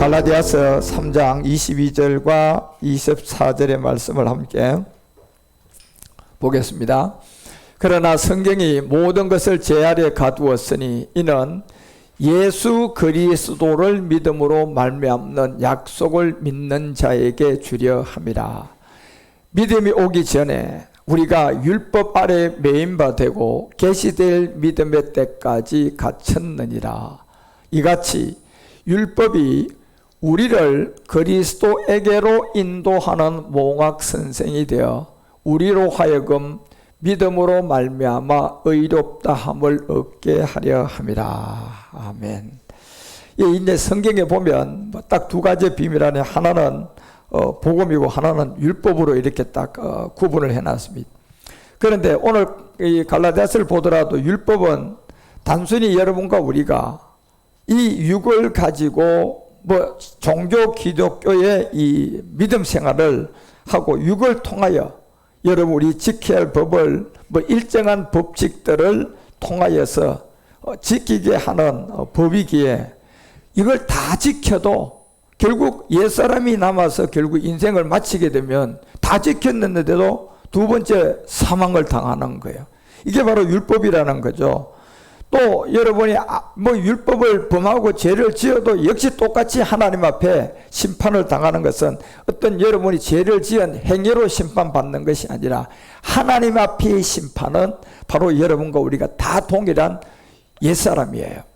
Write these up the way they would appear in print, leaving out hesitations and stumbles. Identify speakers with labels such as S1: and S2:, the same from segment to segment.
S1: 갈라디아서 3장 22절과 24절의 말씀을 함께 보겠습니다. 그러나 성경이 모든 것을 제 아래 가두었으니 이는 예수 그리스도를 믿음으로 말미암는 약속을 믿는 자에게 주려 함이라. 믿음이 오기 전에 우리가 율법 아래 매인 바 되고 계시될 믿음의 때까지 갇혔느니라. 이같이 율법이 우리를 그리스도에게로 인도하는 몽학 선생이 되어 우리로 하여금 믿음으로 말미암아 의롭다 함을 얻게 하려 함이라. 아멘. 이제 성경에 보면 딱 두 가지 비밀 안에 하나는 복음이고 하나는 율법으로 이렇게 딱 구분을 해놨습니다. 그런데 오늘 이 갈라디아서를 보더라도 율법은 단순히 여러분과 우리가 이 육을 가지고 종교 기독교의 이 믿음 생활을 하고 육을 통하여 여러분 우리 지켜야 할 법을 일정한 법칙들을 통하여서 지키게 하는 법이기에 이걸 다 지켜도 결국 옛사람이 남아서 결국 인생을 마치게 되면 다 지켰는데도 두 번째 사망을 당하는 거예요. 이게 바로 율법이라는 거죠. 또 여러분이 율법을 범하고 죄를 지어도 역시 똑같이 하나님 앞에 심판을 당하는 것은 어떤 여러분이 죄를 지은 행위로 심판받는 것이 아니라 하나님 앞의 심판은 바로 여러분과 우리가 다 동일한 옛사람이에요.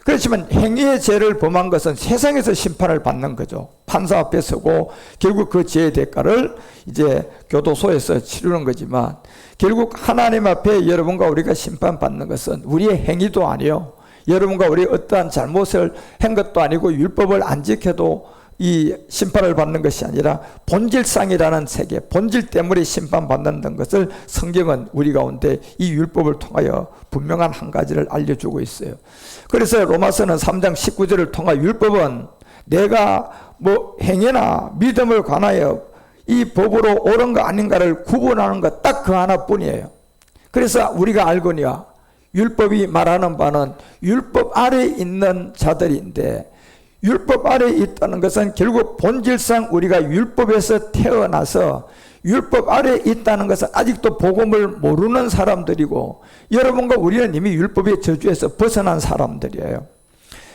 S1: 그렇지만 행위의 죄를 범한 것은 세상에서 심판을 받는 거죠. 판사 앞에 서고 결국 그 죄의 대가를 이제 교도소에서 치르는 거지만 결국 하나님 앞에 여러분과 우리가 심판받는 것은 우리의 행위도 아니요, 여러분과 우리 어떠한 잘못을 한 것도 아니고 율법을 안 지켜도 이 심판을 받는 것이 아니라 본질상이라는 세계, 본질 때문에 심판받는다는 것을 성경은 우리 가운데 이 율법을 통하여 분명한 한 가지를 알려주고 있어요. 그래서 로마서는 3장 19절을 통하여 율법은 내가 행위나 믿음을 관하여 이 법으로 옳은 거 아닌가를 구분하는 것 딱 그 하나뿐이에요. 그래서 우리가 알거니와 율법이 말하는 바는 율법 아래에 있는 자들인데, 율법 아래에 있다는 것은 결국 본질상 우리가 율법에서 태어나서 율법 아래에 있다는 것은 아직도 복음을 모르는 사람들이고, 여러분과 우리는 이미 율법의 저주에서 벗어난 사람들이에요.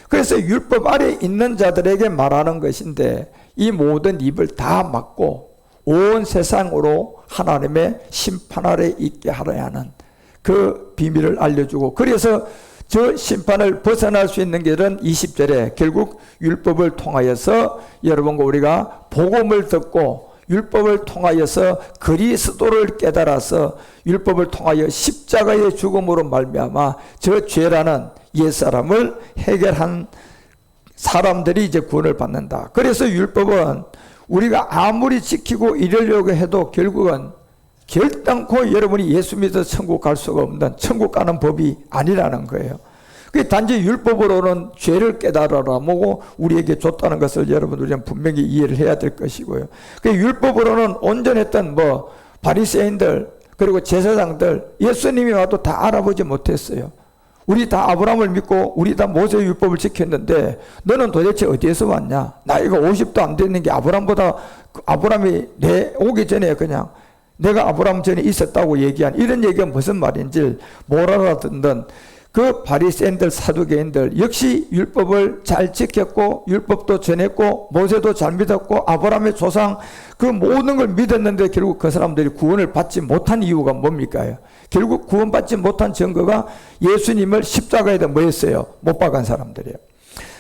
S1: 그래서 율법 아래에 있는 자들에게 말하는 것인데, 이 모든 입을 다 막고 온 세상으로 하나님의 심판 아래 있게 하려 하는 그 비밀을 알려주고, 그래서 저 심판을 벗어날 수 있는 길은 20절에 결국 율법을 통하여서 여러분과 우리가 복음을 듣고 율법을 통하여서 그리스도를 깨달아서 율법을 통하여 십자가의 죽음으로 말미암아 저 죄라는 옛사람을 해결한 사람들이 이제 구원을 받는다. 그래서 율법은 우리가 아무리 지키고 이러려고 해도 결국은 결단코 여러분이 예수 믿어서 천국 갈 수가 없는, 천국 가는 법이 아니라는 거예요. 그게 단지 율법으로는 죄를 깨달아라 뭐고 우리에게 줬다는 것을 여러분 우리는 분명히 이해를 해야 될 것이고요. 그 율법으로는 온전했던 바리새인들 그리고 제사장들 예수님이 와도 다 알아보지 못했어요. 우리 다 아브라함을 믿고 우리 다 모세 율법을 지켰는데 너는 도대체 어디에서 왔냐? 나이가 50도 안 됐는 게 아브라함이 내 오기 전에 그냥 내가 아브라함 전에 있었다고 얘기한 이런 얘기가 무슨 말인지 못 알아듣는 그 바리새인들 사두개인들 역시 율법을 잘 지켰고 율법도 전했고 모세도 잘 믿었고 아브라함의 조상 그 모든 걸 믿었는데 결국 그 사람들이 구원을 받지 못한 이유가 뭡니까? 결국 구원받지 못한 증거가 예수님을 십자가에다 했어요? 못 박은 사람들이에요.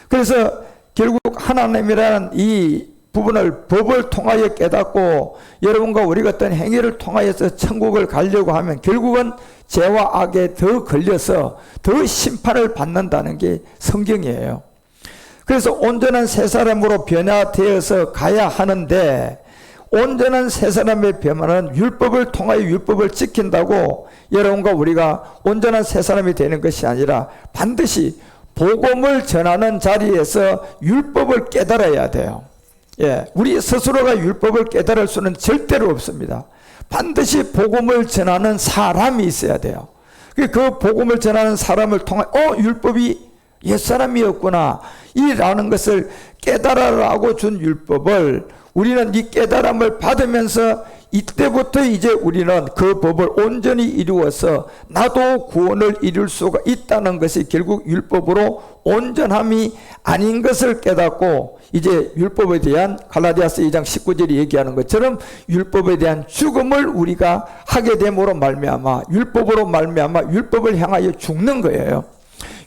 S1: 그래서 결국 하나님이라는 이 부분을 법을 통하여 깨닫고 여러분과 우리가 어떤 행위를 통하여서 천국을 가려고 하면 결국은 죄와 악에 더 걸려서 더 심판을 받는다는 게 성경이에요. 그래서 온전한 새 사람으로 변화되어서 가야 하는데, 온전한 새 사람의 변화는 율법을 통하여 율법을 지킨다고 여러분과 우리가 온전한 새 사람이 되는 것이 아니라 반드시 복음을 전하는 자리에서 율법을 깨달아야 돼요. 우리 스스로가 율법을 깨달을 수는 절대로 없습니다. 반드시 복음을 전하는 사람이 있어야 돼요. 그 복음을 전하는 사람을 통해 율법이 옛사람이었구나 이라는 것을 깨달아라고 준 율법을 우리는 이 깨달음을 받으면서 이때부터 이제 우리는 그 법을 온전히 이루어서 나도 구원을 이룰 수가 있다는 것이 결국 율법으로 온전함이 아닌 것을 깨닫고 이제 율법에 대한 갈라디아서 2장 19절이 얘기하는 것처럼 율법에 대한 죽음을 우리가 하게 됨으로 말미암아 율법으로 말미암아 율법을 향하여 죽는 거예요.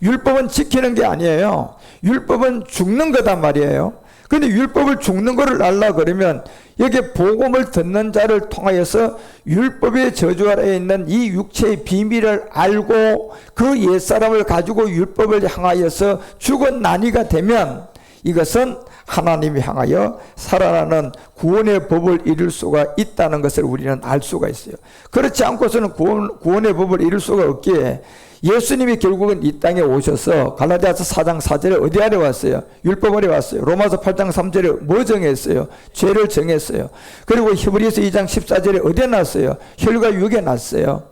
S1: 율법은 지키는 게 아니에요. 율법은 죽는 거단 말이에요. 근데 율법을 죽는 거를 알라 그러면 여기 복음을 듣는 자를 통하여서 율법의 저주 아래에 있는 이 육체의 비밀을 알고 그 옛사람을 가지고 율법을 향하여서 죽은 난이가 되면 이것은 하나님이 향하여 살아나는 구원의 법을 이룰 수가 있다는 것을 우리는 알 수가 있어요. 그렇지 않고서는 구원의 법을 이룰 수가 없기에 예수님이 결국은 이 땅에 오셔서 갈라디아서 4장 4절에 어디 아래 왔어요? 율법 아래 왔어요. 로마서 8장 3절에 뭐 정했어요? 죄를 정했어요. 그리고 히브리서 2장 14절에 어디에 났어요? 혈과 육에 났어요.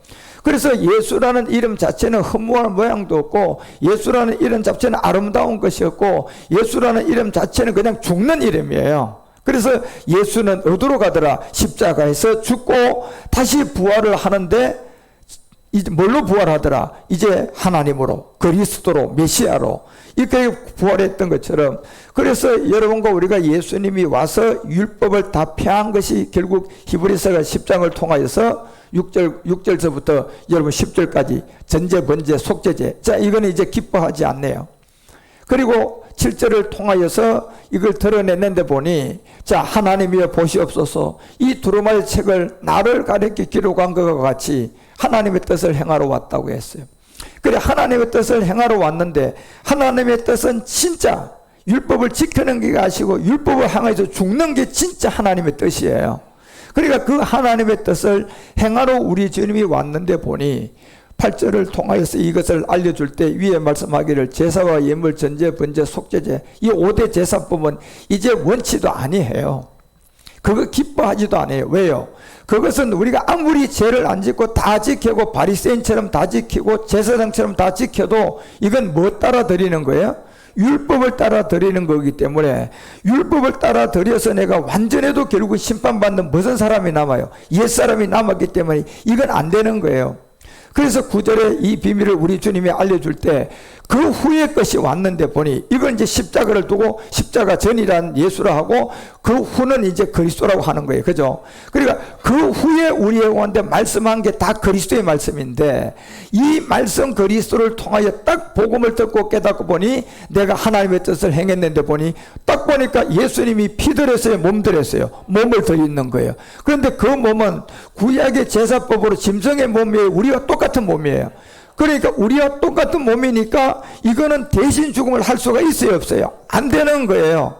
S1: 그래서 예수라는 이름 자체는 허무한 모양도 없고 예수라는 이름 자체는 아름다운 것이었고 예수라는 이름 자체는 그냥 죽는 이름이에요. 그래서 예수는 어디로 가더라? 십자가에서 죽고 다시 부활을 하는데 이제 뭘로 부활하더라? 이제 하나님으로, 그리스도로, 메시아로 이렇게 부활했던 것처럼 그래서 여러분과 우리가 예수님이 와서 율법을 다 폐한 것이 결국 히브리서가 10장을 통하여서 6절서부터 여러분 10절까지 전제, 번제, 속죄제. 자, 이거는 이제 기뻐하지 않네요. 그리고 7절을 통하여서 이걸 드러냈는데 보니 자, 하나님이여 보시옵소서 이 두루마리 책을 나를 가리켜 기록한 것과 같이 하나님의 뜻을 행하러 왔다고 했어요. 그래 하나님의 뜻을 행하러 왔는데 하나님의 뜻은 진짜 율법을 지키는 게 아시고 율법을 향해서 죽는 게 진짜 하나님의 뜻이에요. 그러니까 그 하나님의 뜻을 행하러 우리 주님이 왔는데 보니 8절을 통하여서 이것을 알려줄 때 위에 말씀하기를 제사와 예물, 전제, 번제, 속죄제 이 5대 제사법은 이제 원치도 아니해요. 그거 기뻐하지도 않아요. 왜요? 그것은 우리가 아무리 죄를 안 짓고 다 지키고 바리새인처럼 다 지키고 제사장처럼 다 지켜도 이건 뭐 따라 드리는 거예요? 율법을 따라 드리는 거기 때문에 율법을 따라 드려서 내가 완전해도 결국 심판받는 무슨 사람이 남아요? 옛사람이 남았기 때문에 이건 안 되는 거예요. 그래서 9절에 이 비밀을 우리 주님이 알려줄 때 그 후에 것이 왔는데 보니 이건 이제 십자가를 두고 십자가 전이란 예수라 하고 그 후는 이제 그리스도라고 하는 거예요. 그죠? 그러니까 그 후에 우리의 가운데 말씀한 게 다 그리스도의 말씀인데 이 말씀 그리스도를 통하여 딱 복음을 듣고 깨닫고 보니 내가 하나님의 뜻을 행했는데 보니 딱 보니까 예수님이 피들였어요? 몸들였어요? 몸을 드리는 거예요. 그런데 그 몸은 구약의 제사법으로 짐승의 몸이에요? 우리와 똑같은 몸이에요. 그러니까 우리와 똑같은 몸이니까 이거는 대신 죽음을 할 수가 있어요? 없어요? 안 되는 거예요.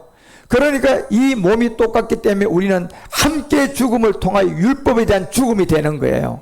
S1: 그러니까 이 몸이 똑같기 때문에 우리는 함께 죽음을 통하여 율법에 대한 죽음이 되는 거예요.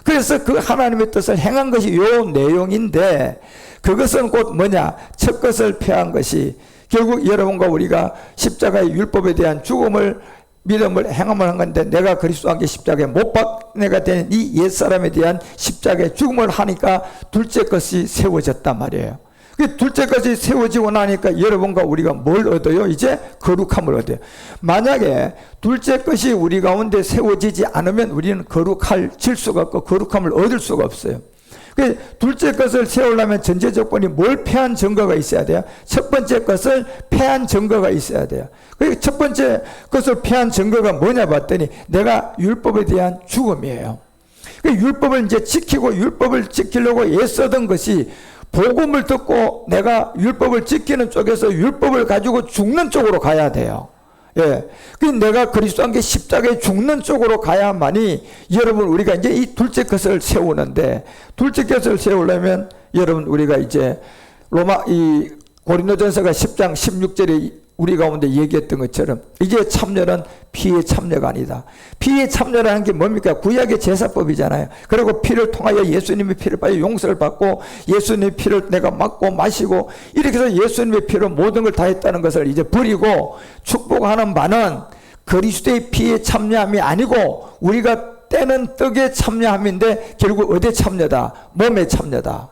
S1: 그래서 그 하나님의 뜻을 행한 것이 요 내용인데 그것은 곧 뭐냐? 첫 것을 폐한 것이 결국 여러분과 우리가 십자가의 율법에 대한 죽음을 믿음을 행함을 한 건데 내가 그리스도와 함께 십자가에 못 박내가 된 이 옛사람에 대한 십자가의 죽음을 하니까 둘째 것이 세워졌단 말이에요. 그 둘째 것이 세워지고 나니까 여러분과 우리가 뭘 얻어요? 이제 거룩함을 얻어요. 만약에 둘째 것이 우리 가운데 세워지지 않으면 우리는 거룩할 수가 없고 거룩함을 얻을 수가 없어요. 그 둘째 것을 세우려면 전제 조건이 뭘 폐한 증거가 있어야 돼요? 첫 번째 것을 폐한 증거가 있어야 돼요. 그 첫 번째 것을 폐한 증거가 뭐냐 봤더니 내가 율법에 대한 죽음이에요. 그 율법을 이제 지키고 율법을 지키려고 애쓰던 것이 복음을 듣고 내가 율법을 지키는 쪽에서 율법을 가지고 죽는 쪽으로 가야 돼요. 예. 그 내가 그리스도와 함께 십자가에 죽는 쪽으로 가야만이 여러분 우리가 이제 이 둘째 것을 세우는데 둘째 것을 세우려면 여러분 우리가 이제 이 고린도전서가 10장 16절에 우리 가운데 얘기했던 것처럼 이제 참여는 피의 참여가 아니다. 피의 참여라는 게 뭡니까? 구약의 제사법이잖아요. 그리고 피를 통하여 예수님의 피를 받아 용서를 받고 예수님의 피를 내가 맞고 마시고 이렇게 해서 예수님의 피로 모든 걸 다 했다는 것을 이제 버리고 축복하는 바는 그리스도의 피에 참여함이 아니고 우리가 떼는 떡에 참여함인데 결국 어디에 참여다? 몸에 참여다.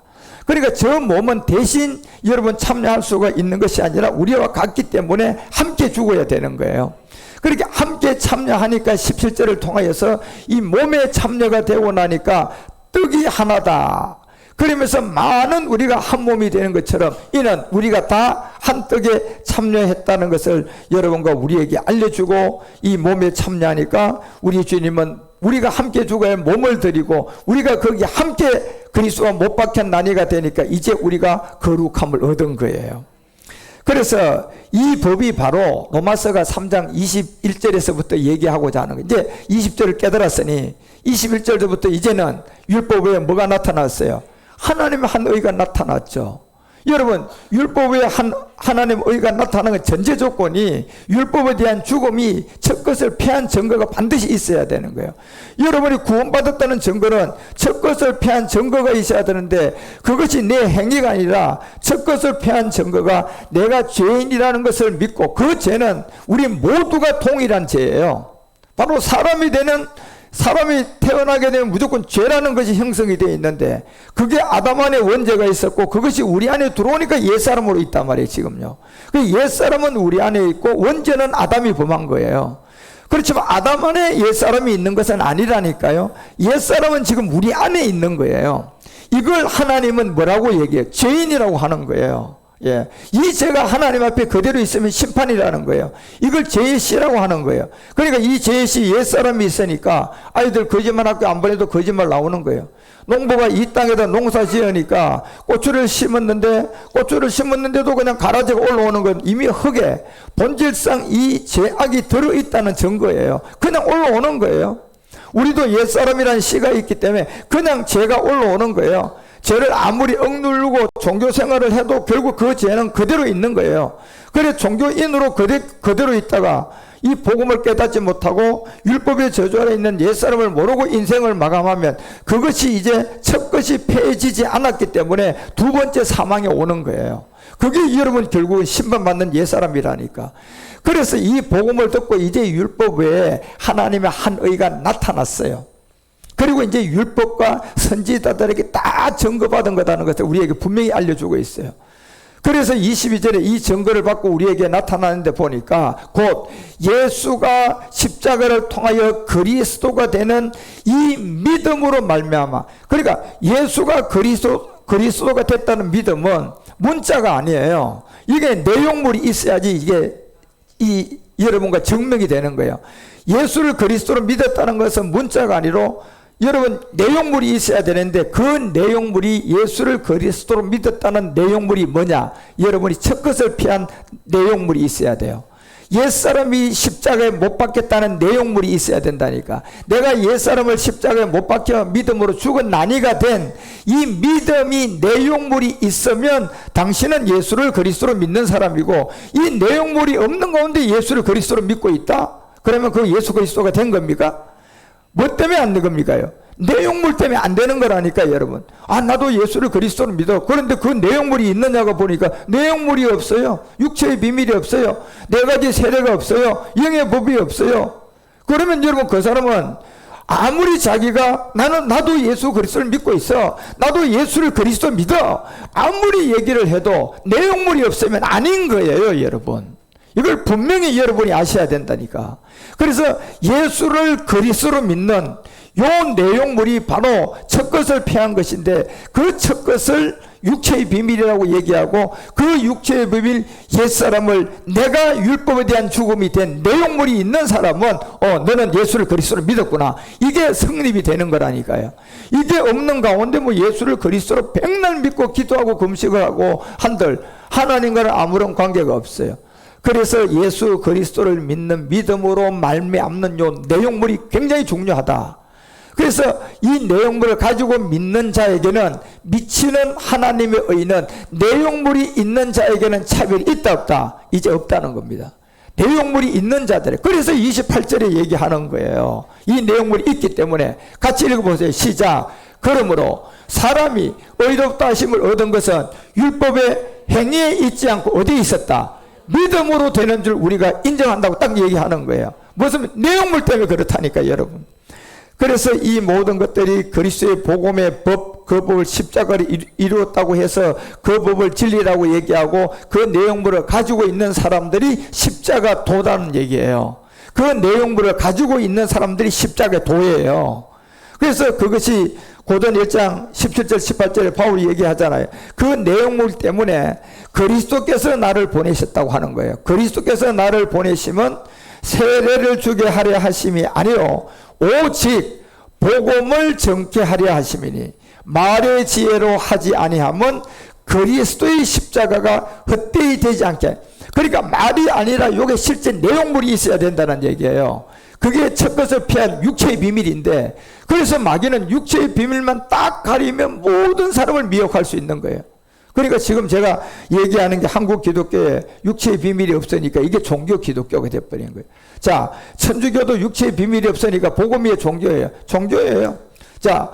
S1: 그러니까 저 몸은 대신 여러분 참여할 수가 있는 것이 아니라 우리와 같기 때문에 함께 죽어야 되는 거예요. 그렇게 함께 참여하니까 17절을 통하여서 이 몸에 참여가 되고 나니까 떡이 하나다. 그러면서 많은 우리가 한 몸이 되는 것처럼 이는 우리가 다 한 떡에 참여했다는 것을 여러분과 우리에게 알려주고, 이 몸에 참여하니까 우리 주님은 우리가 함께 죽어야 몸을 드리고 우리가 거기 함께 그리스도와 못 박힌 나니가 되니까 이제 우리가 거룩함을 얻은 거예요. 그래서 이 법이 바로 로마서가 3장 21절에서부터 얘기하고자 하는 거예요. 이제 20절을 깨달았으니 21절부터 이제는 율법에 뭐가 나타났어요? 하나님의 한 의가 나타났죠. 여러분, 율법에 하나님의 의가 나타나는 건 전제 조건이 율법에 대한 죽음이 첫 것을 패한 증거가 반드시 있어야 되는 거예요. 여러분이 구원받았다는 증거는 첫 것을 패한 증거가 있어야 되는데, 그것이 내 행위가 아니라 첫 것을 패한 증거가 내가 죄인이라는 것을 믿고, 그 죄는 우리 모두가 동일한 죄예요. 바로 사람이 태어나게 되면 무조건 죄라는 것이 형성이 되어 있는데, 그게 아담 안에 원죄가 있었고 그것이 우리 안에 들어오니까 옛사람으로 있단 말이에요. 지금요, 그 옛사람은 우리 안에 있고 원죄는 아담이 범한 거예요. 그렇지만 아담 안에 옛사람이 있는 것은 아니라니까요. 옛사람은 지금 우리 안에 있는 거예요. 이걸 하나님은 뭐라고 얘기해요? 죄인이라고 하는 거예요. 예, 이 죄가 하나님 앞에 그대로 있으면 심판이라는 거예요. 이걸 죄의 씨라고 하는 거예요. 그러니까 이 죄의 씨, 옛사람이 있으니까 아이들 거짓말 학교 안 보내도 거짓말 나오는 거예요. 농부가 이 땅에다 농사 지으니까 고추를 심었는데도 그냥 가라지가 올라오는 건 이미 흙에 본질상 이 죄악이 들어있다는 증거예요. 그냥 올라오는 거예요. 우리도 옛사람이라는 씨가 있기 때문에 그냥 죄가 올라오는 거예요. 죄를 아무리 억누르고 종교 생활을 해도 결국 그 죄는 그대로 있는 거예요. 그래 종교인으로 그대로 있다가 이 복음을 깨닫지 못하고 율법의 저주 아래 있는 옛사람을 모르고 인생을 마감하면 그것이 이제 첫 것이 폐해지지 않았기 때문에 두 번째 사망에 오는 거예요. 그게 여러분 결국은 심판받는 옛사람이라니까. 그래서 이 복음을 듣고 이제 율법 외에 하나님의 한 의가 나타났어요. 그리고 이제 율법과 선지자들에게 다 증거받은 거라는 것을 우리에게 분명히 알려주고 있어요. 그래서 22절에 이 증거를 받고 우리에게 나타나는데 보니까 곧 예수가 십자가를 통하여 그리스도가 되는 이 믿음으로 말미암아, 그러니까 예수가 그리스도가 됐다는 믿음은 문자가 아니에요. 이게 내용물이 있어야지 이게 여러분과 증명이 되는 거예요. 예수를 그리스도로 믿었다는 것은 문자가 아니로 여러분 내용물이 있어야 되는데, 그 내용물이 예수를 그리스도로 믿었다는 내용물이 뭐냐? 여러분이 첫 것을 피한 내용물이 있어야 돼요. 옛사람이 십자가에 못 박혔다는 내용물이 있어야 된다니까. 내가 옛사람을 십자가에 못 박혀 믿음으로 죽은 난이가 된 이 믿음이 내용물이 있으면 당신은 예수를 그리스도로 믿는 사람이고, 이 내용물이 없는 가운데 예수를 그리스도로 믿고 있다? 그러면 그 예수 그리스도가 된 겁니까? 뭐 때문에 안 된 겁니까요? 내용물 때문에 안 되는 거라니까 여러분. 아, 나도 예수를 그리스도로 믿어. 그런데 그 내용물이 있느냐고 보니까 내용물이 없어요. 육체의 비밀이 없어요. 네 가지 세례가 없어요. 영의 법이 없어요. 그러면 여러분 그 사람은 아무리 자기가 나도 예수 그리스도를 믿고 있어, 나도 예수를 그리스도 믿어, 아무리 얘기를 해도 내용물이 없으면 아닌 거예요. 여러분, 이걸 분명히 여러분이 아셔야 된다니까. 그래서 예수를 그리스도로 믿는 요 내용물이 바로 첫 것을 패한 것인데, 그 첫 것을 육체의 비밀이라고 얘기하고, 그 육체의 비밀 옛사람을 내가 율법에 대한 죽음이 된 내용물이 있는 사람은 너는 예수를 그리스도로 믿었구나, 이게 성립이 되는 거라니까요. 이게 없는 가운데 뭐 예수를 그리스도로 백날 믿고 기도하고 금식을 하고 한들 하나님과는 아무런 관계가 없어요. 그래서 예수 그리스도를 믿는 믿음으로 말미암는 요 내용물이 굉장히 중요하다. 그래서 이 내용물을 가지고 믿는 자에게는, 미치는 하나님의 의는 내용물이 있는 자에게는 차별이 있다 없다? 이제 없다는 겁니다. 내용물이 있는 자들에. 그래서 28절에 얘기하는 거예요. 이 내용물이 있기 때문에. 같이 읽어보세요. 시작. 그러므로 사람이 의롭다 하심을 얻은 것은 율법의 행위에 있지 않고 어디에 있었다? 믿음으로 되는 줄 우리가 인정한다고 딱 얘기하는 거예요. 무슨 내용물 때문에 그렇다니까 여러분. 그래서 이 모든 것들이 그리스도의 복음의 법, 그 법을 십자가를 이루었다고 해서 그 법을 진리라고 얘기하고 그 내용물을 가지고 있는 사람들이 십자가 도라는 얘기예요. 그 내용물을 가지고 있는 사람들이 십자가 도예요. 그래서 그것이 고전 1장 17절 18절에 바울이 얘기하잖아요. 그 내용물 때문에 그리스도께서 나를 보내셨다고 하는 거예요. 그리스도께서 나를 보내시면 세례를 주게 하려 하심이 아니요 오직 복음을 전케 하려 하심이니 말의 지혜로 하지 아니하면 그리스도의 십자가가 헛되이 되지 않게. 그러니까 말이 아니라 이게 실제 내용물이 있어야 된다는 얘기예요. 그게 첫 것을 피한 육체의 비밀인데, 그래서 마귀는 육체의 비밀만 딱 가리면 모든 사람을 미혹할 수 있는 거예요. 그러니까 지금 제가 얘기하는 게 한국 기독교에 육체의 비밀이 없으니까 이게 종교 기독교가 돼버린 거예요. 자, 천주교도 육체의 비밀이 없으니까 복음이 종교예요. 종교예요. 자,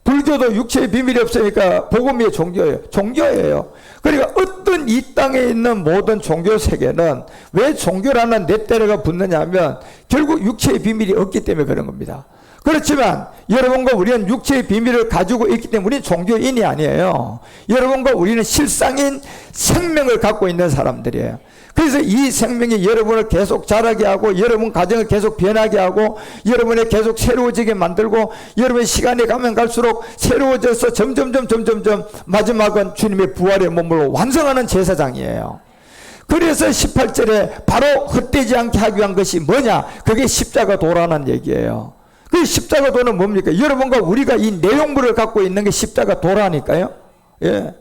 S1: 불교도 육체의 비밀이 없으니까 복음이 종교예요. 종교예요. 그러니까 어떤 이 땅에 있는 모든 종교 세계는 왜 종교라는 넷대레가 붙느냐 하면 결국 육체의 비밀이 없기 때문에 그런 겁니다. 그렇지만 여러분과 우리는 육체의 비밀을 가지고 있기 때문에 우리는 종교인이 아니에요. 여러분과 우리는 실상인 생명을 갖고 있는 사람들이에요. 그래서 이 생명이 여러분을 계속 자라게 하고 여러분 가정을 계속 변하게 하고 여러분을 계속 새로워지게 만들고 여러분의 시간이 가면 갈수록 새로워져서 점점 마지막은 주님의 부활의 몸으로 완성하는 제사장이에요. 그래서 18절에 바로 헛되지 않게 하기 위한 것이 뭐냐? 그게 십자가 도라는 얘기예요. 그 십자가 도는 뭡니까? 여러분과 우리가 이 내용물을 갖고 있는 게 십자가 도라니까요. 예.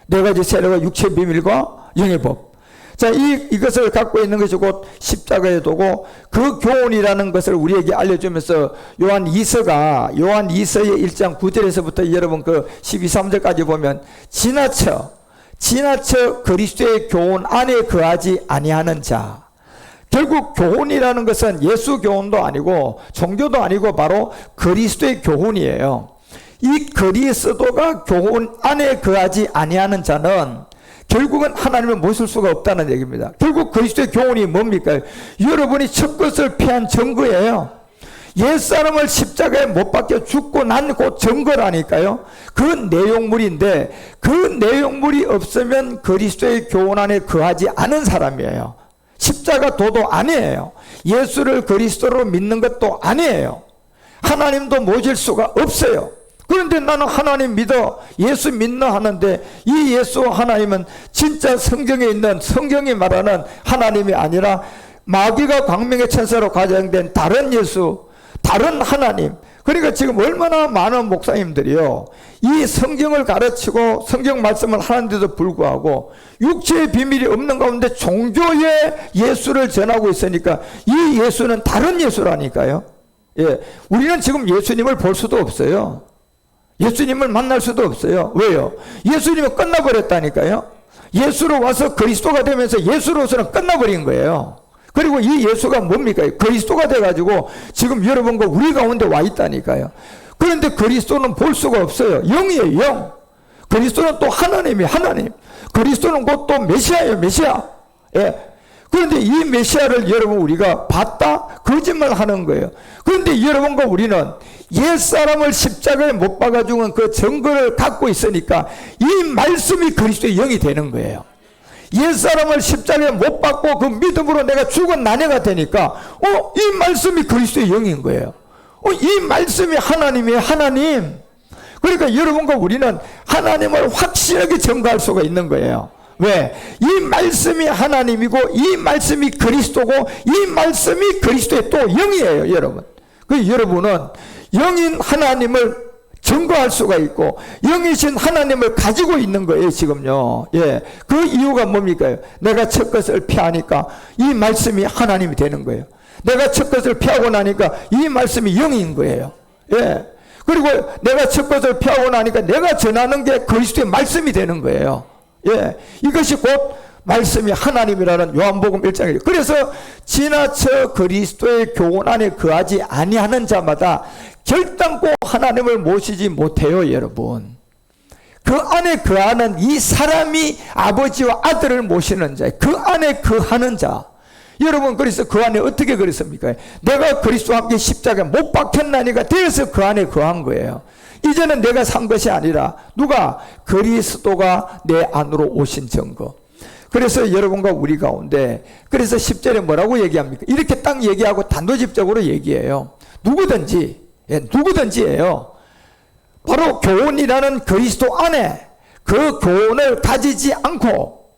S1: 네 가지 세례와 육체의 비밀과 영의 법. 자, 이것을 갖고 있는 것이 곧 십자가의 도고, 그 교훈이라는 것을 우리에게 알려주면서 요한 2서의 1장 9절에서부터 여러분 그 12, 3절까지 보면 지나쳐 그리스도의 교훈 안에 거하지 아니하는 자. 결국 교훈이라는 것은 예수 교훈도 아니고 종교도 아니고 바로 그리스도의 교훈이에요. 이 그리스도가 교훈 안에 거하지 아니하는 자는 결국은 하나님을 모실 수가 없다는 얘기입니다. 결국 그리스도의 교훈이 뭡니까? 여러분이 첫 것을 피한 증거예요. 옛사람을 십자가에 못 박혀 죽고 난 곧 증거라니까요. 그 내용물인데 그 내용물이 없으면 그리스도의 교훈 안에 거하지 않은 사람이에요. 십자가 도도 아니에요. 예수를 그리스도로 믿는 것도 아니에요. 하나님도 모실 수가 없어요. 그런데 나는 하나님 믿어, 예수 믿나 하는데 이 예수 하나님은 진짜 성경에 있는, 성경이 말하는 하나님이 아니라 마귀가 광명의 천사로 가장된 다른 예수, 다른 하나님. 그러니까 지금 얼마나 많은 목사님들이요, 이 성경을 가르치고 성경 말씀을 하는데도 불구하고 육체의 비밀이 없는 가운데 종교의 예수를 전하고 있으니까 이 예수는 다른 예수라니까요. 예, 우리는 지금 예수님을 볼 수도 없어요. 예수님을 만날 수도 없어요. 왜요? 예수님은 끝나버렸다니까요. 예수로 와서 그리스도가 되면서 예수로서는 끝나버린 거예요. 그리고 이 예수가 뭡니까? 그리스도가 돼가지고 지금 여러분과 우리 가운데 와 있다니까요. 그런데 그리스도는 볼 수가 없어요. 영이에요, 영. 그리스도는 또 하나님이 하나님. 그리스도는 곧 또 메시아예요, 메시아. 예. 그런데 이 메시아를 여러분 우리가 봤다? 거짓말 하는 거예요. 그런데 여러분과 우리는 옛사람을 십자가에 못 박아 죽은 그 증거를 갖고 있으니까 이 말씀이 그리스도의 영이 되는 거예요. 옛사람을 십자가에 못 박고 그 믿음으로 내가 죽은 나녀가 되니까 이 말씀이 그리스도의 영인 거예요. 이 말씀이 하나님이에요, 하나님. 그러니까 여러분과 우리는 하나님을 확실하게 증거할 수가 있는 거예요. 왜? 이 말씀이 하나님이고 이 말씀이 그리스도고 이 말씀이 그리스도의 또 영이에요, 여러분. 그 여러분은 영인 하나님을 증거할 수가 있고 영이신 하나님을 가지고 있는 거예요, 지금요. 예. 그 이유가 뭡니까? 내가 첫 것을 피하니까 이 말씀이 하나님이 되는 거예요. 내가 첫 것을 피하고 나니까 이 말씀이 영인 거예요. 예. 그리고 내가 첫 것을 피하고 나니까 내가 전하는 게 그리스도의 말씀이 되는 거예요. 예. 이것이 곧 말씀이 하나님이라는 요한복음 1장이에요. 그래서 지나쳐 그리스도의 교훈 안에 거하지 아니하는 자마다 결단코 하나님을 모시지 못해요, 여러분. 그 안에 거하는 이 사람이 아버지와 아들을 모시는 자, 그 안에 거하는 자. 여러분 그래서 그 안에 어떻게 그랬습니까? 내가 그리스도와 함께 십자가에 못 박혔나니까 되어서 그 안에 거한 거예요. 이제는 내가 산 것이 아니라 누가? 그리스도가 내 안으로 오신 증거. 그래서 여러분과 우리 가운데 그래서 10절에 뭐라고 얘기합니까? 이렇게 딱 얘기하고 단도직입적으로 얘기해요. 누구든지, 누구든지예요. 바로 교훈이라는 그리스도 안에 그 교훈을 가지지 않고,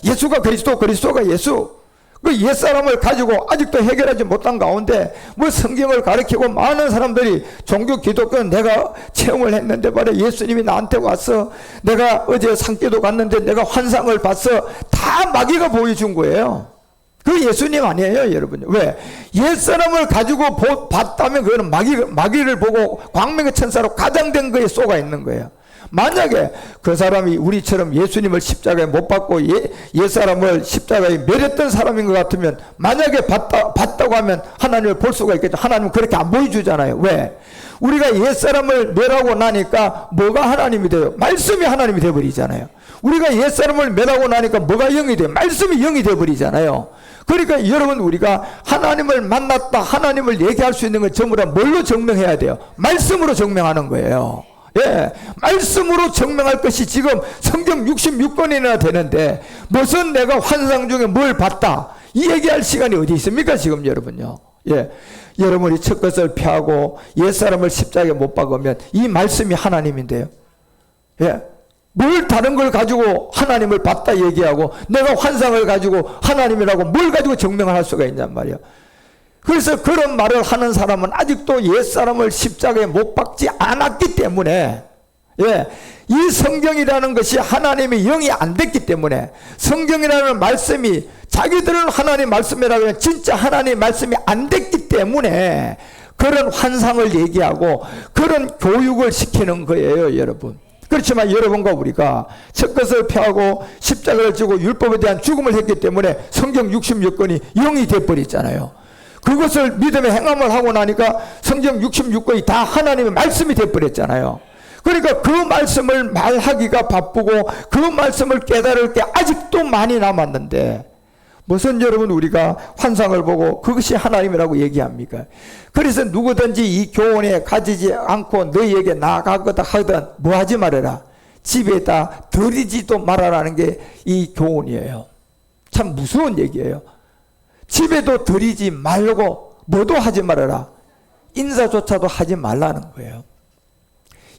S1: 예수가 그리스도, 그리스도가 예수, 그 옛사람을 가지고 아직도 해결하지 못한 가운데 뭐 성경을 가르치고 많은 사람들이 종교 기독교는 내가 체험을 했는데 말이야, 예수님이 나한테 와서 내가 어제 산기도 갔는데 내가 환상을 봤어, 다 마귀가 보여준 거예요. 그 예수님 아니에요, 여러분. 왜? 옛사람을 가지고 봤다면 그거는 마귀를 보고 광명의 천사로 가장된 거에 쏘가 있는 거예요. 만약에 그 사람이 우리처럼 예수님을 십자가에 못 박고 옛사람을 십자가에 매렸던 사람인 것 같으면 만약에 봤다고 하면 하나님을 볼 수가 있겠죠. 하나님은 그렇게 안 보여주잖아요. 왜? 우리가 옛사람을 매라고 나니까 뭐가 하나님이 돼요? 말씀이 하나님이 되어버리잖아요. 우리가 옛사람을 매라고 나니까 뭐가 영이 돼요? 말씀이 영이 되어버리잖아요. 그러니까 여러분, 우리가 하나님을 만났다, 하나님을 얘기할 수 있는 건 전부 다 뭘로 증명해야 돼요? 말씀으로 증명하는 거예요. 말씀으로 증명할 것이 지금 성경 66권이나 되는데 무슨 내가 환상 중에 뭘 봤다 이 얘기할 시간이 어디 있습니까 지금 여러분요. 여러분이 첫 것을 피하고 옛사람을 십자가에 못 박으면 이 말씀이 하나님인데요. 뭘 다른 걸 가지고 하나님을 봤다 얘기하고 내가 환상을 가지고 하나님이라고 뭘 가지고 증명을 할 수가 있냔 말이야. 그래서 그런 말을 하는 사람은 아직도 옛사람을 십자가에 못 박지 않았기 때문에, 이 성경이라는 것이 하나님의 영이 안 됐기 때문에, 성경이라는 말씀이 자기들은 하나님 말씀이라고 하면 진짜 하나님 말씀이 안 됐기 때문에 그런 환상을 얘기하고 그런 교육을 시키는 거예요, 여러분. 그렇지만 여러분과 우리가 첫 것을 펴고 십자가를 지고 율법에 대한 죽음을 했기 때문에 성경 66권이 영이 돼버렸잖아요. 그것을 믿음의 행함을 하고 나니까 성경 66권이 다 하나님의 말씀이 돼버렸잖아요. 그러니까 그 말씀을 말하기가 바쁘고 그 말씀을 깨달을 게 아직도 많이 남았는데 무슨 여러분 우리가 환상을 보고 그것이 하나님이라고 얘기합니까? 그래서 누구든지 이 교훈에 가지지 않고 너희에게 나아가거든 하든 뭐 하지 말아라. 집에다 들이지도 말아라는 게 이 교훈이에요. 참 무서운 얘기예요. 집에도 들이지 말고 뭐도 하지 말아라. 인사조차도 하지 말라는 거예요.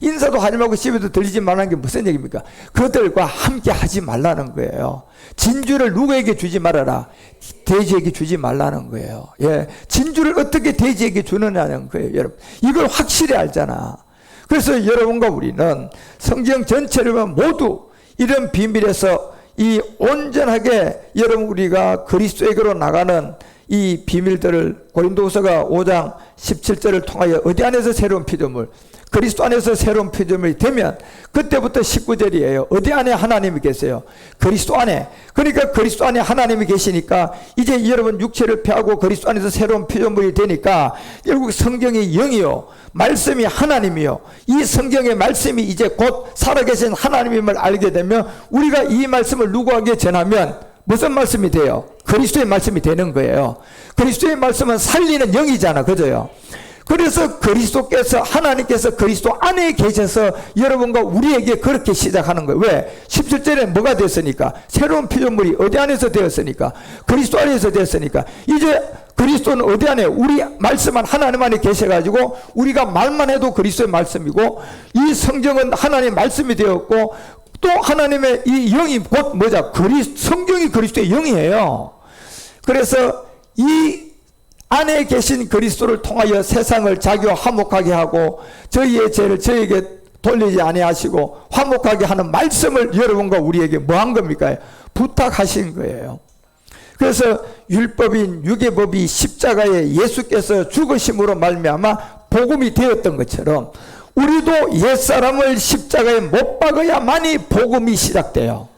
S1: 인사도 하지 말고 집에도 들리지 말라는 게 무슨 얘기입니까? 그들과 함께 하지 말라는 거예요. 진주를 누구에게 주지 말아라. 돼지에게 주지 말라는 거예요. 진주를 어떻게 돼지에게 주느냐는 거예요. 여러분, 이걸 확실히 알잖아. 그래서 여러분과 우리는 성경 전체를 보면 모두 이런 비밀에서 이 온전하게 여러분 우리가 그리스도에게로 나가는 이 비밀들을 고린도후서가 5장 17절을 통하여 어디 안에서 새로운 피조물, 그리스도 안에서 새로운 피조물이 되면 그때부터 19절이에요. 어디 안에 하나님이 계세요? 그리스도 안에. 그러니까 그리스도 안에 하나님이 계시니까 이제 여러분 육체를 펴고 그리스도 안에서 새로운 피조물이 되니까 결국 성경이 영이요, 말씀이 하나님이요, 이 성경의 말씀이 이제 곧 살아계신 하나님임을 알게 되면 우리가 이 말씀을 누구에게 전하면 무슨 말씀이 돼요? 그리스도의 말씀이 되는 거예요. 그리스도의 말씀은 살리는 영이잖아, 그죠요? 그래서 그리스도께서, 하나님께서 그리스도 안에 계셔서 여러분과 우리에게 그렇게 시작하는 거예요. 왜? 17절에 뭐가 됐으니까? 새로운 피조물이 어디 안에서 되었으니까? 그리스도 안에서 되었으니까. 이제 그리스도는 어디 안에? 우리 말씀은 하나님 안에 계셔가지고 우리가 말만 해도 그리스도의 말씀이고 이 성경은 하나님의 말씀이 되었고 또 하나님의 이 영이 곧 뭐죠? 성경이 그리스도의 영이에요. 그래서 이 안에 계신 그리스도를 통하여 세상을 자기와 화목하게 하고 저희의 죄를 저에게 돌리지 아니하시고 화목하게 하는 말씀을 여러분과 우리에게 뭐 한 겁니까? 부탁하신 거예요. 그래서 율법인 유괴법이 십자가에 예수께서 죽으심으로 말미암아 복음이 되었던 것처럼 우리도 옛사람을 십자가에 못 박아야만이 복음이 시작돼요.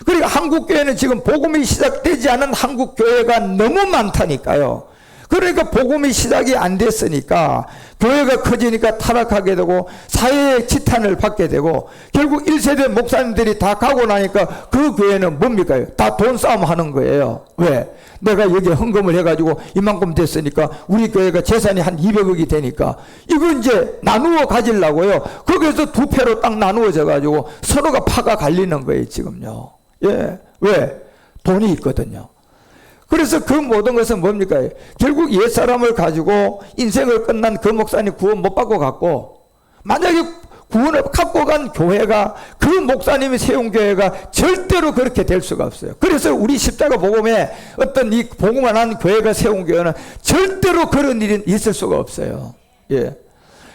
S1: 그러니까 한국교회는 지금 복음이 시작되지 않은 한국교회가 너무 많다니까요. 그러니까 복음이 시작이 안 됐으니까 교회가 커지니까 타락하게 되고 사회의 지탄을 받게 되고 결국 1세대 목사님들이 다 가고 나니까 그 교회는 뭡니까? 다 돈 싸움 하는 거예요. 왜? 내가 여기 헌금을 해가지고 이만큼 됐으니까 우리 교회가 재산이 한 200억이 되니까 이거 이제 나누어 가지려고요. 거기서 두 패로 딱 나누어져 가지고 서로가 파가 갈리는 거예요 지금요. 예. 왜? 돈이 있거든요. 그래서 그 모든 것은 뭡니까? 결국 옛사람을 가지고 인생을 끝난 그 목사님 구원 못 받고 갔고, 만약에 구원을 갖고 간 교회가, 그 목사님이 세운 교회가 절대로 그렇게 될 수가 없어요. 그래서 우리 십자가 복음에 어떤 이 복음을 한 교회가 세운 교회는 절대로 그런 일이 있을 수가 없어요. 예.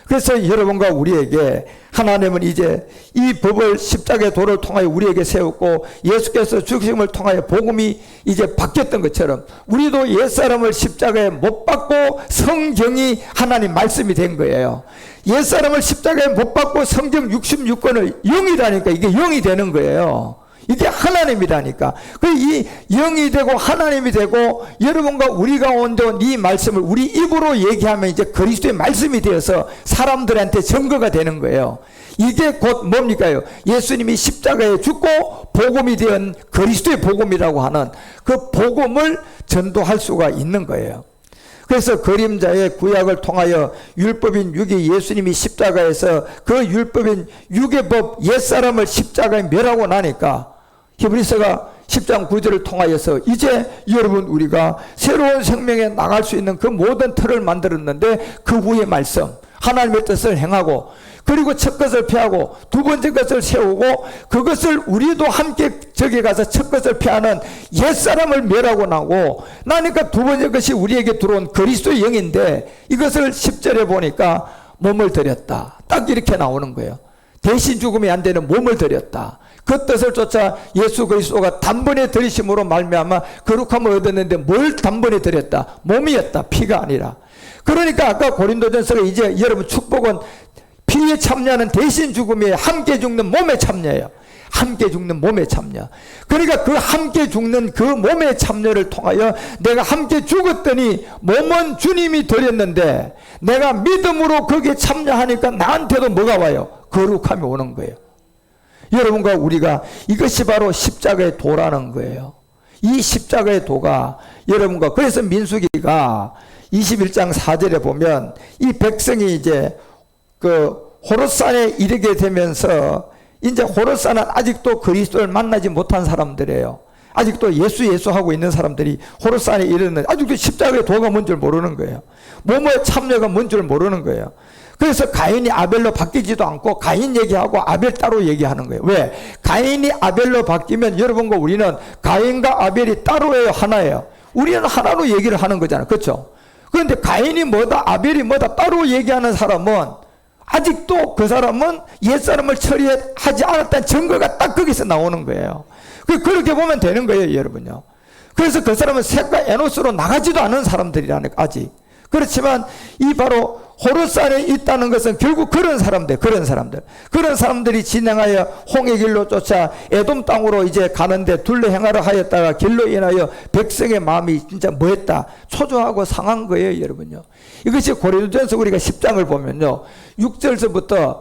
S1: 그래서 여러분과 우리에게 하나님은 이제 이 법을 십자가의 도를 통하여 우리에게 세웠고 예수께서 죽으심을 통하여 복음이 이제 바뀌었던 것처럼 우리도 옛사람을 십자가에 못 박고 성경이 하나님 말씀이 된 거예요. 옛사람을 십자가에 못 박고 성경 66권을 0이라니까 이게 0이 되는 거예요. 이게 하나님이라니까. 이 영이 되고 하나님이 되고 여러분과 우리 가운데 이 말씀을 우리 입으로 얘기하면 이제 그리스도의 말씀이 되어서 사람들한테 증거가 되는 거예요. 이게 곧 뭡니까요? 예수님이 십자가에 죽고 복음이 된 그리스도의 복음이라고 하는 그 복음을 전도할 수가 있는 거예요. 그래서 그림자의 구약을 통하여 율법인 육이 예수님이 십자가에서 그 율법인 육의 법 옛사람을 십자가에 멸하고 나니까 히브리서가 10장 9절을 통하여서 이제 여러분 우리가 새로운 생명에 나갈 수 있는 그 모든 틀을 만들었는데 그 후의 말씀 하나님의 뜻을 행하고 그리고 첫 것을 피하고 두 번째 것을 세우고 그것을 우리도 함께 저기 가서 첫 것을 피하는 옛사람을 멸하고 나고 나니까 두 번째 것이 우리에게 들어온 그리스도의 영인데 이것을 10절에 보니까 몸을 드렸다. 딱 이렇게 나오는 거예요. 대신 죽음이 안 되는 몸을 드렸다. 그 뜻을 쫓아 예수 그리스도가 단번에 드리심으로 말미암아 거룩함을 얻었는데 뭘 단번에 드렸다? 몸이었다. 피가 아니라. 그러니까 아까 고린도전서가 이제 여러분 축복은 피에 참여하는 대신 죽음에 함께 죽는 몸에 참여해요. 함께 죽는 몸에 참여. 그러니까 그 함께 죽는 그 몸의 참여를 통하여 내가 함께 죽었더니 몸은 주님이 드렸는데 내가 믿음으로 거기에 참여하니까 나한테도 뭐가 와요? 거룩함이 오는 거예요. 여러분과 우리가 이것이 바로 십자가의 도라는 거예요. 이 십자가의 도가 여러분과 그래서 민수기가 21장 4절에 보면 이 백성이 이제 그 호롯산에 이르게 되면서 이제 호롯산은 아직도 그리스도를 만나지 못한 사람들이에요. 아직도 예수 하고 있는 사람들이 호롯산에 이르는 아직도 십자가의 도가 뭔 줄 모르는 거예요. 몸의 참여가 뭔 줄 모르는 거예요. 그래서 가인이 아벨로 바뀌지도 않고 가인 얘기하고 아벨 따로 얘기하는 거예요. 왜? 가인이 아벨로 바뀌면 여러분과 우리는 가인과 아벨이 따로예요, 하나예요. 우리는 하나로 얘기를 하는 거잖아요. 그렇죠? 그런데 가인이 뭐다 아벨이 뭐다 따로 얘기하는 사람은 아직도 그 사람은 옛사람을 처리하지 않았다는 증거가 딱 거기서 나오는 거예요. 그렇게 보면 되는 거예요, 여러분요. 그래서 그 사람은 셋과 에노스로 나가지도 않은 사람들이라는 아직. 그렇지만 이 바로 호롯산에 있다는 것은 결국 그런 사람들이 진행하여 홍해 길로 쫓아 에돔 땅으로 이제 가는데 둘러 행하려 하였다가 길로 인하여 백성의 마음이 진짜 뭐했다? 초조하고 상한 거예요, 여러분요. 이것이 고린도전서 우리가 10장을 보면요. 6절서부터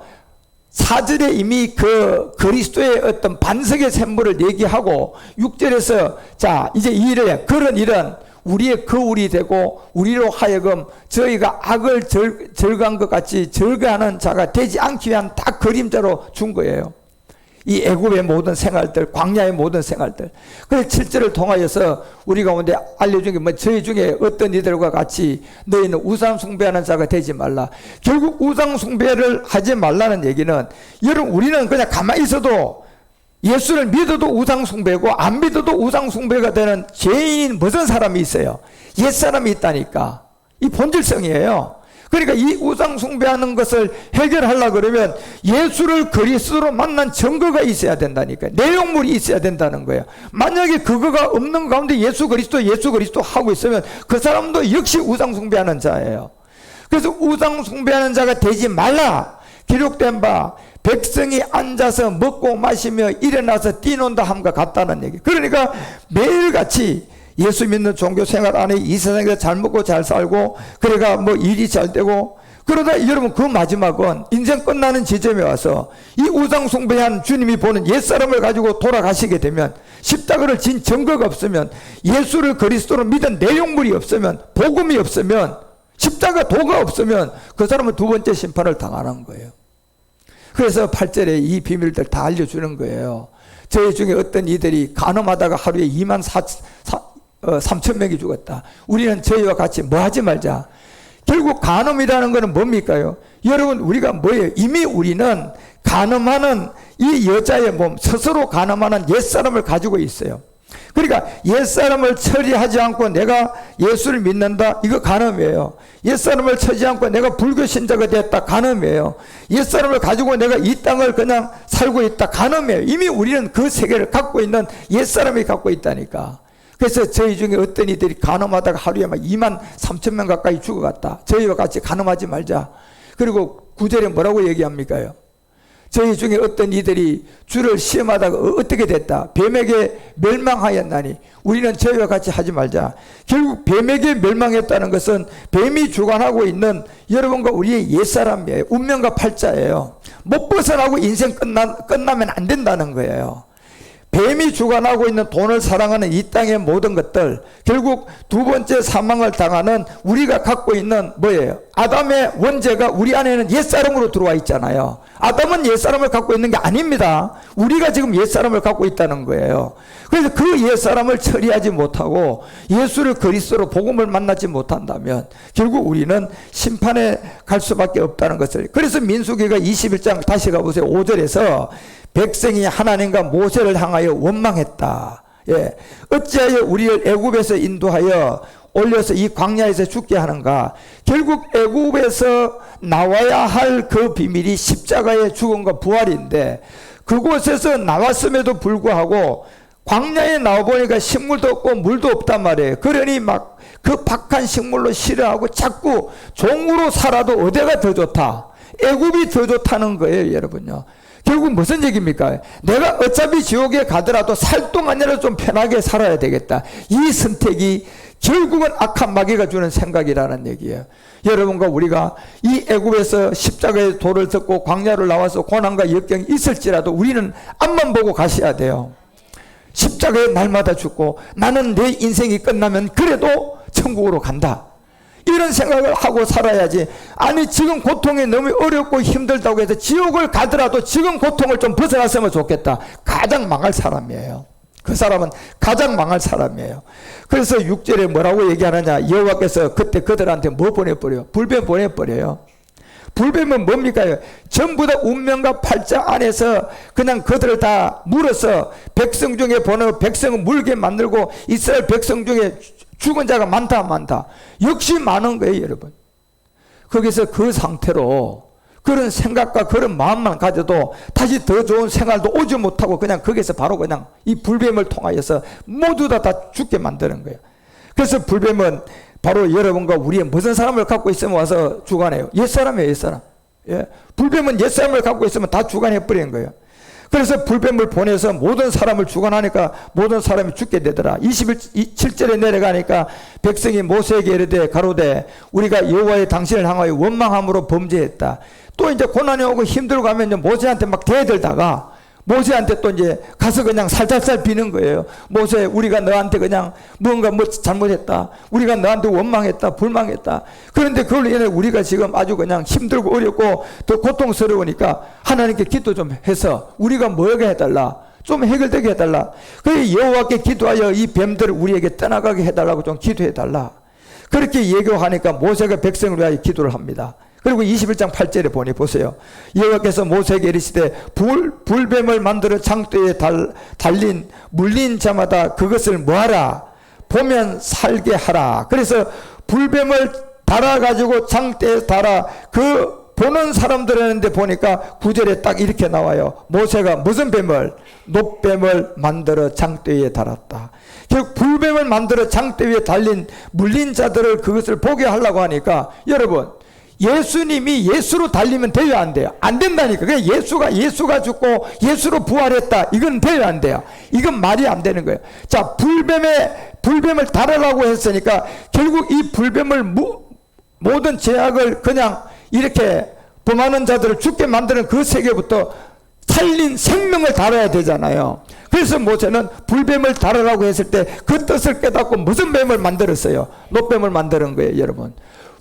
S1: 4절에 이미 그 그리스도의 어떤 반석의 샘물을 얘기하고 6절에서 자, 이제 이 일을 그런 일은 우리의 거울이 되고 우리로 하여금 저희가 악을 절거한 것 같이 절거하는 자가 되지 않기 위한 딱 그림자로 준 거예요. 이 애굽의 모든 생활들, 광야의 모든 생활들. 그래서 7절을 통하여서 우리 가운데 알려준 게 뭐 저희 중에 어떤 이들과 같이 너희는 우상 숭배하는 자가 되지 말라. 결국 우상 숭배를 하지 말라는 얘기는 여러분 우리는 그냥 가만히 있어도 예수를 믿어도 우상숭배고 안 믿어도 우상숭배가 되는 죄인인 무슨 사람이 있어요? 옛사람이 있다니까. 이 본질성이에요. 그러니까 이 우상숭배하는 것을 해결하려고 그러면 예수를 그리스도로 만난 증거가 있어야 된다니까요. 내용물이 있어야 된다는 거예요. 만약에 그거가 없는 가운데 예수 그리스도 하고 있으면 그 사람도 역시 우상숭배하는 자예요. 그래서 우상숭배하는 자가 되지 말라. 기록된 바 백성이 앉아서 먹고 마시며 일어나서 뛰논다 함과 같다는 얘기. 그러니까 매일같이 예수 믿는 종교 생활 안에 이 세상에서 잘 먹고 잘 살고 그래가 뭐 일이 잘 되고 그러다 여러분 그 마지막은 인생 끝나는 지점에 와서 이 우상 숭배한 주님이 보는 옛사람을 가지고 돌아가시게 되면 십자가를 진 증거가 없으면 예수를 그리스도로 믿은 내용물이 없으면 복음이 없으면 십자가 도가 없으면 그 사람은 두 번째 심판을 당하는 거예요. 그래서 8절에 이 비밀들 다 알려주는 거예요. 저희 중에 어떤 이들이 간음하다가 하루에 2만 3천 명이 죽었다. 우리는 저희와 같이 뭐 하지 말자. 결국 간음이라는 것은 뭡니까요? 여러분 우리가 뭐예요? 이미 우리는 간음하는 이 여자의 몸, 스스로 간음하는 옛사람을 가지고 있어요. 그러니까 옛사람을 처리하지 않고 내가 예수를 믿는다, 이거 간음이에요. 옛사람을 처리하지 않고 내가 불교 신자가 됐다, 간음이에요. 옛사람을 가지고 내가 이 땅을 그냥 살고 있다, 간음이에요. 이미 우리는 그 세계를 갖고 있는 옛사람이 갖고 있다니까. 그래서 저희 중에 어떤 이들이 간음하다가 하루에 막 2만 3천 명 가까이 죽어갔다. 저희와 같이 간음하지 말자. 그리고 9절에 뭐라고 얘기합니까요? 저희 중에 어떤 이들이 주를 시험하다가 어떻게 됐다. 뱀에게 멸망하였나니 우리는 저희와 같이 하지 말자. 결국 뱀에게 멸망했다는 것은 뱀이 주관하고 있는 여러분과 우리의 옛사람이에요. 운명과 팔자예요. 못 벗어나고 인생 끝나면 안 된다는 거예요. 뱀이 주관하고 있는 돈을 사랑하는 이 땅의 모든 것들, 결국 두 번째 사망을 당하는 우리가 갖고 있는 뭐예요? 아담의 원죄가 우리 안에는 옛사람으로 들어와 있잖아요. 아담은 옛사람을 갖고 있는 게 아닙니다. 우리가 지금 옛사람을 갖고 있다는 거예요. 그래서 그 옛사람을 처리하지 못하고 예수를 그리스도로 복음을 만나지 못한다면 결국 우리는 심판에 갈 수밖에 없다는 것을. 그래서 민수기가 21장 다시 가보세요. 5절에서 백성이 하나님과 모세를 향하여 원망했다. 예. 어찌하여 우리를 애굽에서 인도하여 올려서 이 광야에서 죽게 하는가. 결국 애굽에서 나와야 할 그 비밀이 십자가의 죽음과 부활인데 그곳에서 나왔음에도 불구하고 광야에 나와보니까 식물도 없고 물도 없단 말이에요. 그러니 막 그 박한 식물로 싫어하고 자꾸 종으로 살아도 어디가 더 좋다, 애굽이 더 좋다는 거예요. 여러분요, 결국 무슨 얘기입니까? 내가 어차피 지옥에 가더라도 살 동안이라도 좀 편하게 살아야 되겠다. 이 선택이 결국은 악한 마귀가 주는 생각이라는 얘기예요. 여러분과 우리가 이 애굽에서 십자가의 도를 듣고 광야를 나와서 고난과 역경이 있을지라도 우리는 앞만 보고 가셔야 돼요. 십자가에 날마다 죽고 나는 내 인생이 끝나면 그래도 천국으로 간다, 이런 생각을 하고 살아야지. 아니 지금 고통이 너무 어렵고 힘들다고 해서 지옥을 가더라도 지금 고통을 좀 벗어났으면 좋겠다, 가장 망할 사람이에요. 그 사람은 가장 망할 사람이에요. 그래서 6절에 뭐라고 얘기하느냐. 여호와께서 그때 그들한테 뭐 보내버려요? 불뱀 보내버려요. 불뱀은 뭡니까? 전부 다 운명과 팔자 안에서 그냥 그들을 다 물어서 백성 중에 보내, 백성을 물게 만들고 이스라엘 백성 중에 죽은 자가 많다. 역시 많은 거예요, 여러분. 거기서 그 상태로 그런 생각과 그런 마음만 가져도 다시 더 좋은 생활도 오지 못하고 그냥 거기서 바로 그냥 이 불뱀을 통하여서 모두 다 죽게 만드는 거예요. 그래서 불뱀은 바로 여러분과 우리의 무슨 사람을 갖고 있으면 와서 주관해요? 옛사람이에요, 옛사람. 예. 불뱀은 옛사람을 갖고 있으면 다 주관해버리는 거예요. 그래서 불뱀을 보내서 모든 사람을 주관하니까 모든 사람이 죽게 되더라. 27절에 내려가니까 백성이 모세에게 이르되 가로되 우리가 여호와의 당신을 향하여 원망함으로 범죄했다. 또 이제 고난이 오고 힘들고 하면 이제 모세한테 막 대들다가 모세한테 또 이제 가서 그냥 살살살 비는 거예요. 모세, 우리가 너한테 그냥 뭔가 뭐 잘못했다, 우리가 너한테 원망했다, 불망했다. 그런데 그걸로 인해 우리가 지금 아주 그냥 힘들고 어렵고 더 고통스러우니까 하나님께 기도 좀 해서 우리가 뭐하게 해달라, 좀 해결되게 해달라. 그래서 여호와께 기도하여 이 뱀들을 우리에게 떠나가게 해달라고 좀 기도해달라. 그렇게 얘기하니까 모세가 백성을 위하여 기도를 합니다. 그리고 21장 8절에 보니 보세요. 여호와께서 모세에게 이르시되 불뱀을 만들어 장대에 달린 물린 자마다 그것을 뭐하라? 보면 살게 하라. 그래서 불뱀을 달아가지고 장대에 달아 그 보는 사람들한테 보니까 9절에 딱 이렇게 나와요. 모세가 무슨 뱀을? 놋뱀을 만들어 장대에 달았다. 결국 불뱀을 만들어 장대 위에 달린 물린 자들을 그것을 보게 하려고 하니까 여러분, 예수님이 예수로 달리면 돼요, 안 돼요? 안 된다니까. 그냥 예수가 죽고 예수로 부활했다. 이건 돼요, 안 돼요? 이건 말이 안 되는 거예요. 자, 불뱀을 다루라고 했으니까 결국 이 불뱀을 모든 죄악을 그냥 이렇게 범하는 자들을 죽게 만드는 그 세계부터 살린 생명을 다뤄야 되잖아요. 그래서 모세는 불뱀을 다루라고 했을 때 그 뜻을 깨닫고 무슨 뱀을 만들었어요? 노뱀을 만드는 거예요, 여러분.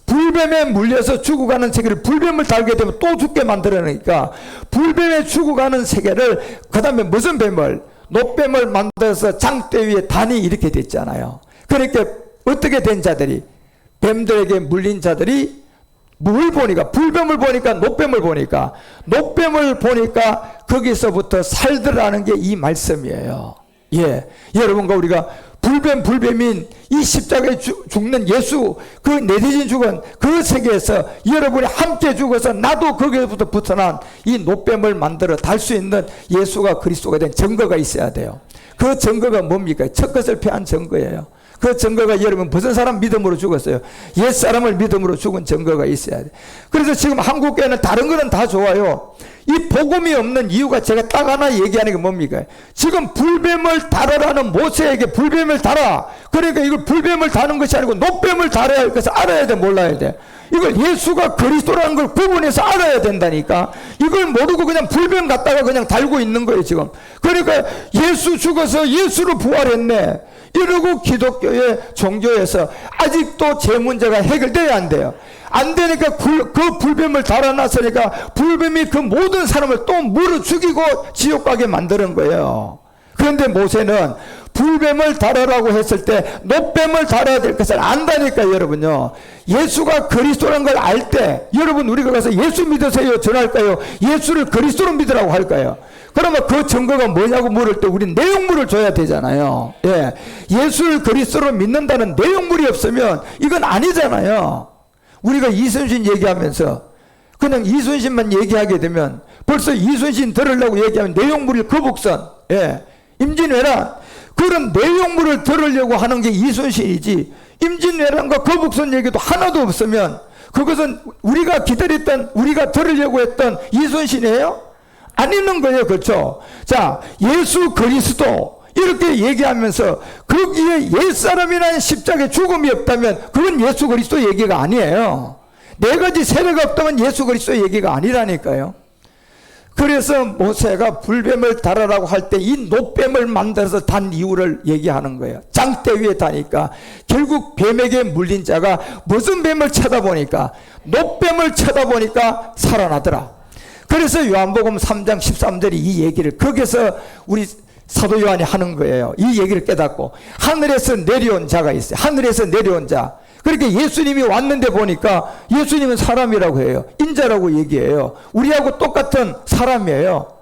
S1: 불뱀에 물려서 죽어가는 세계를 불뱀을 달게 되면 또 죽게 만들어내니까 불뱀에 죽어가는 세계를 그 다음에 무슨 뱀을? 노뱀을 만들어서 장대 위에 단이 이렇게 됐잖아요. 그러니까 어떻게 된 자들이, 뱀들에게 물린 자들이 뭘 보니까, 불뱀을 보니까, 노뱀을 보니까 거기서부터 살더라는 게 이 말씀이에요. 예, 여러분과 우리가 불뱀인 이 십자가에 죽는 예수, 그 내대진 죽은 그 세계에서 여러분이 함께 죽어서 나도 거기서부터 붙어난 이 노뱀을 만들어 달 수 있는 예수가 그리스도가 된 증거가 있어야 돼요. 그 증거가 뭡니까? 첫 것을 패한 증거예요. 그 증거가 여러분 무슨 사람 믿음으로 죽었어요? 옛사람을 믿음으로 죽은 증거가 있어야 돼. 그래서 지금 한국교회는 다른 거는 다 좋아요. 이 복음이 없는 이유가 제가 딱 하나 얘기하는 게 뭡니까? 지금 불뱀을 다루라는 모세에게 불뱀을 달아. 그러니까 이걸 불뱀을 다는 것이 아니고 노뱀을 달아야 할 것을 알아야 돼, 몰라야 돼? 이걸 예수가 그리스도라는 걸 구분해서 알아야 된다니까. 이걸 모르고 그냥 불뱀 갖다가 그냥 달고 있는 거예요, 지금. 그러니까 예수 죽어서 예수로 부활했네. 이러고 기독교의 종교에서 아직도 제 문제가 해결돼야 안 돼요. 안 되니까 그 불뱀을 달아놨으니까 불뱀이 그 모든 사람을 또 물어 죽이고 지옥 가게 만드는 거예요. 그런데 모세는 불뱀을 달아라고 했을 때 노뱀을 달아야 될 것을 안다니까, 여러분요. 예수가 그리스도라는 걸 알 때 여러분 우리가 가서 예수 믿으세요 전할까요? 예수를 그리스도로 믿으라고 할까요? 그러면 그 증거가 뭐냐고 물을 때 우린 내용물을 줘야 되잖아요. 예, 예수를 그리스도로 믿는다는 내용물이 없으면 이건 아니잖아요. 우리가 이순신 얘기하면서 그냥 이순신만 얘기하게 되면 벌써 이순신 들으려고 얘기하면 내용물이 거북선, 예, 임진왜란, 그런 내용물을 들으려고 하는 게 이순신이지, 임진왜란과 거북선 얘기도 하나도 없으면 그것은 우리가 기다렸던, 우리가 들으려고 했던 이순신이에요? 아니는 거예요. 그렇죠? 자, 예수 그리스도 이렇게 얘기하면서 거기에 옛사람이라는 십자가의 죽음이 없다면 그건 예수 그리스도 얘기가 아니에요. 네 가지 세례가 없다면 예수 그리스도 얘기가 아니라니까요. 그래서 모세가 불뱀을 달아라고 할 때 이 노뱀을 만들어서 단 이유를 얘기하는 거예요. 장대 위에 다니까 결국 뱀에게 물린 자가 무슨 뱀을 쳐다보니까, 노뱀을 쳐다보니까 살아나더라. 그래서 요한복음 3장 13절이 이 얘기를 거기서 우리 사도 요한이 하는 거예요. 이 얘기를 깨닫고 하늘에서 내려온 자가 있어요. 하늘에서 내려온 자. 그렇게 예수님이 왔는데 보니까 예수님은 사람이라고 해요. 인자라고 얘기해요. 우리하고 똑같은 사람이에요.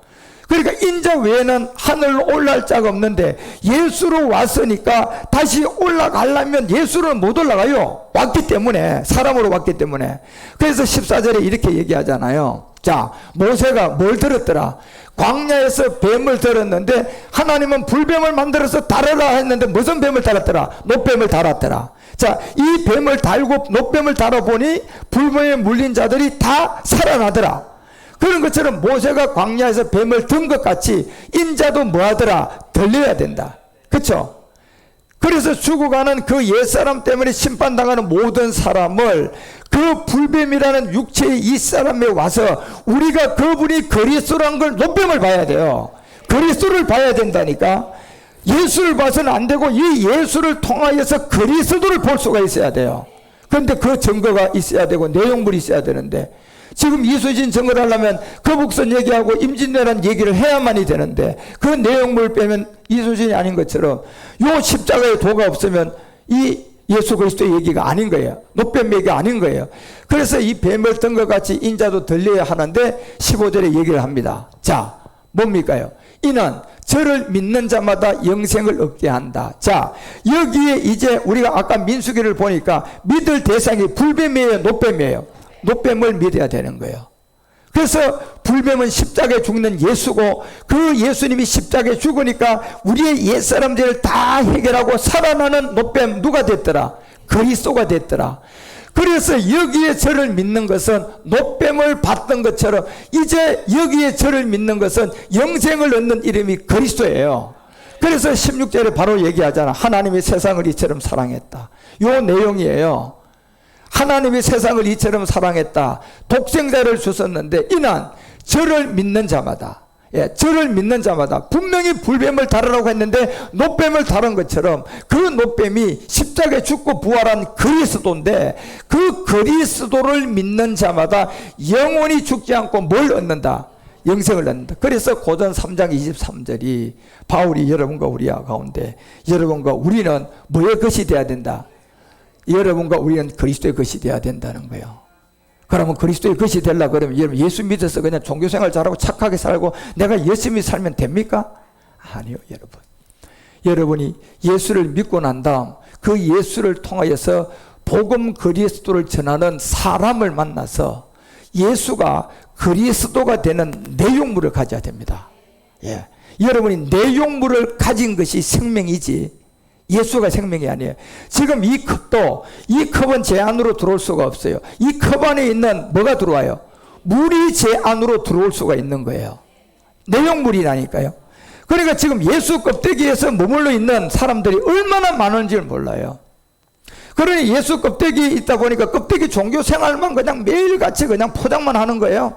S1: 그러니까 인자 외에는 하늘로 올라갈 자가 없는데 예수로 왔으니까 다시 올라가려면 예수로 못 올라가요. 왔기 때문에, 사람으로 왔기 때문에. 그래서 14절에 이렇게 얘기하잖아요. 자, 모세가 뭘 들었더라? 광야에서 뱀을 들었는데 하나님은 불뱀을 만들어서 달아라 했는데 무슨 뱀을 달았더라? 노뱀을 달았더라. 자, 이 뱀을 달고 노뱀을 달아보니 불뱀에 물린 자들이 다 살아나더라. 그런 것처럼 모세가 광야에서 뱀을 든 것 같이 인자도 뭐하더라? 들려야 된다. 그렇죠? 그래서 죽어가는 그 옛사람 때문에 심판당하는 모든 사람을 그 불뱀이라는 육체의 이 사람에 와서 우리가 그분이 그리스도라는 걸 노뱀을 봐야 돼요. 그리스도를 봐야 된다니까. 예수를 봐서는 안 되고 이 예수를 통하여서 그리스도를 볼 수가 있어야 돼요. 그런데 그 증거가 있어야 되고 내용물이 있어야 되는데 지금 이순신 증거를 하려면 거북선 얘기하고 임진왜란 얘기를 해야만이 되는데 그 내용물을 빼면 이순신이 아닌 것처럼 요 십자가에 도가 없으면 이 예수 그리스도의 얘기가 아닌 거예요. 노뱀 얘기가 아닌 거예요. 그래서 이 뱀을 든 것 같이 인자도 들려야 하는데 15절에 얘기를 합니다. 자, 뭡니까요? 이는 저를 믿는 자마다 영생을 얻게 한다. 자, 여기에 이제 우리가 아까 민수기를 보니까 믿을 대상이 불뱀이에요, 노뱀이에요? 노뱀을 믿어야 되는 거예요. 그래서 불뱀은 십자가에 죽는 예수고 그 예수님이 십자가에 죽으니까 우리의 옛사람들을 다 해결하고 살아나는 노뱀 누가 됐더라? 그리스도가 됐더라. 그래서 여기에 저를 믿는 것은 노뱀을 받던 것처럼 이제 여기에 저를 믿는 것은 영생을 얻는 이름이 그리스도예요. 그래서 16절에 바로 얘기하잖아. 하나님이 세상을 이처럼 사랑했다. 요 내용이에요. 하나님이 세상을 이처럼 사랑했다. 독생자를 주셨는데 이는 저를 믿는 자마다, 저를 믿는 자마다, 분명히 불뱀을 다루라고 했는데 노뱀을 다룬 것처럼 그 노뱀이 십자가에 죽고 부활한 그리스도인데 그 그리스도를 믿는 자마다 영원히 죽지 않고 뭘 얻는다? 영생을 얻는다. 그래서 고전 3장 23절이 바울이 여러분과 우리 가운데 여러분과 우리는 뭐의 것이 되어야 된다? 여러분과 우리는 그리스도의 것이 되어야 된다는 거예요. 그러면 그리스도의 것이 되려고 그러면 여러분 예수 믿어서 그냥 종교생활 잘하고 착하게 살고 내가 열심히 살면 됩니까? 아니요, 여러분. 여러분이 예수를 믿고 난 다음 그 예수를 통하여서 복음 그리스도를 전하는 사람을 만나서 예수가 그리스도가 되는 내용물을 가져야 됩니다. 여러분이 내용물을 가진 것이 생명이지 예수가 생명이 아니에요. 지금 이 컵도, 이 컵은 제 안으로 들어올 수가 없어요. 이 컵 안에 있는 뭐가 들어와요? 물이 제 안으로 들어올 수가 있는 거예요. 내용물이라니까요. 그러니까 지금 예수 껍데기에서 머물러 있는 사람들이 얼마나 많은지를 몰라요. 그러니 예수 껍데기에 있다 보니까 껍데기 종교 생활만 그냥 매일같이 그냥 포장만 하는 거예요.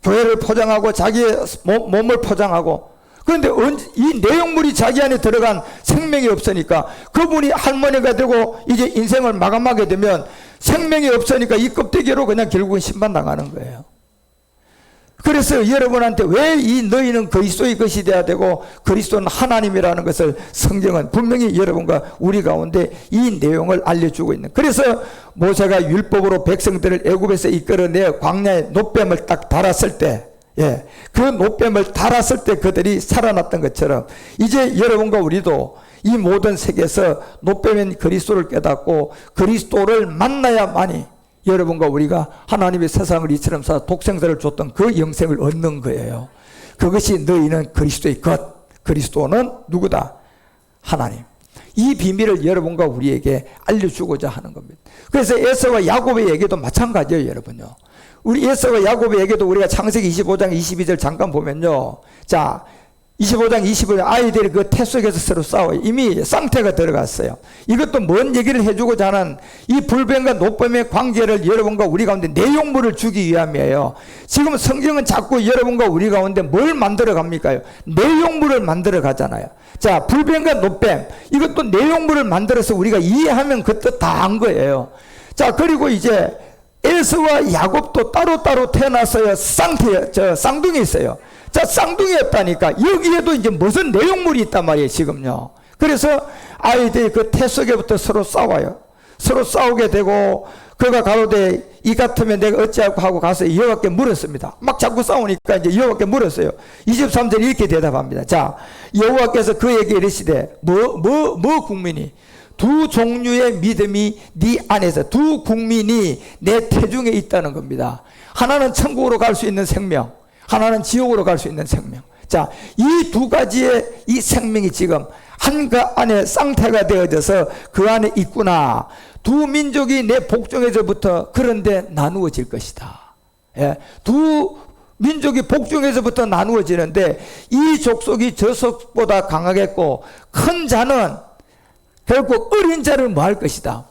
S1: 교회를 포장하고 자기의 몸을 포장하고. 그런데 이 내용물이 자기 안에 들어간 생명이 없으니까 그분이 할머니가 되고 이제 인생을 마감하게 되면 생명이 없으니까 이 껍데기로 그냥 결국은 심판당하는 거예요. 그래서 여러분한테 왜 이 너희는 그리스도의 것이 되어야 되고 그리스도는 하나님이라는 것을 성경은 분명히 여러분과 우리 가운데 이 내용을 알려주고 있는. 그래서 모세가 율법으로 백성들을 애굽에서 이끌어내 광야에 노뱀을 딱 달았을 때, 그 노뱀을 달았을 때 그들이 살아났던 것처럼 이제 여러분과 우리도 이 모든 세계에서 노뱀인 그리스도를 깨닫고 그리스도를 만나야만이 여러분과 우리가 하나님의 세상을 이처럼 사 독생자를 줬던 그 영생을 얻는 거예요. 그것이 너희는 그리스도의 것. 그리스도는 누구다? 하나님. 이 비밀을 여러분과 우리에게 알려주고자 하는 겁니다. 그래서 에서와 야곱의 얘기도 마찬가지예요, 여러분요. 우리 에서와 야곱의 얘기도 우리가 창세기 25장 22절 잠깐 보면요. 자, 25장 25절 아이들이 그 태 속에서 서로 싸워요. 이미 쌍태가 들어갔어요. 이것도 뭔 얘기를 해주고자 하는 이 불뱀과 노뱀의 관계를 여러분과 우리 가운데 내용물을 주기 위함이에요. 지금 성경은 자꾸 여러분과 우리 가운데 뭘 만들어 갑니까? 내용물을 만들어 가잖아요. 자, 불뱀과 노뱀 이것도 내용물을 만들어서 우리가 이해하면 그 뜻 다 한 거예요. 자, 그리고 이제 에서와 야곱도 따로따로 태어났어요. 쌍둥이 있어요. 자, 쌍둥이였다니까 여기에도 이제 무슨 내용물이 있단 말이에요, 지금요. 그래서 아이들이 그 태 속에부터 서로 싸워요. 서로 싸우게 되고 그가 가로되 이 같으면 내가 어찌하고 하고 가서 여호와께 물었습니다. 막 자꾸 싸우니까 이제 여호와께 물었어요. 23절에 이렇게 대답합니다. 자, 여호와께서 그에게 이르시되 뭐 국민이 두 종류의 믿음이 네 안에서 두 국민이 내 태중에 있다는 겁니다. 하나는 천국으로 갈 수 있는 생명, 하나는 지옥으로 갈 수 있는 생명. 자, 이 두 가지의 이 생명이 지금 한가 안에 쌍태가 되어져서 그 안에 있구나. 두 민족이 내 복중에서부터 그런데 나누어질 것이다. 두 민족이 복중에서부터 나누어지는데 이 족속이 저 속보다 강하겠고 큰 자는 결국 어린 자를 뭐 할 것이다.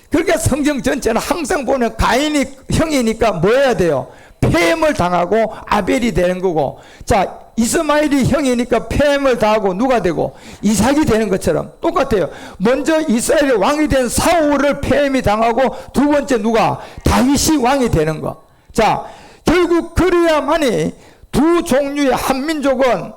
S1: 그러니까 성경 전체는 항상 보면 가인이 형이니까 뭐 해야 돼요? 폐임을 당하고 아벨이 되는 거고, 자, 이스마엘이 형이니까 폐임을 당하고 누가 되고 이삭이 되는 것처럼 똑같아요. 먼저 이스라엘의 왕이 된 사울을 폐임이 당하고 두 번째 누가? 다윗이 왕이 되는 거. 자, 결국 그래야만이 두 종류의 한 민족은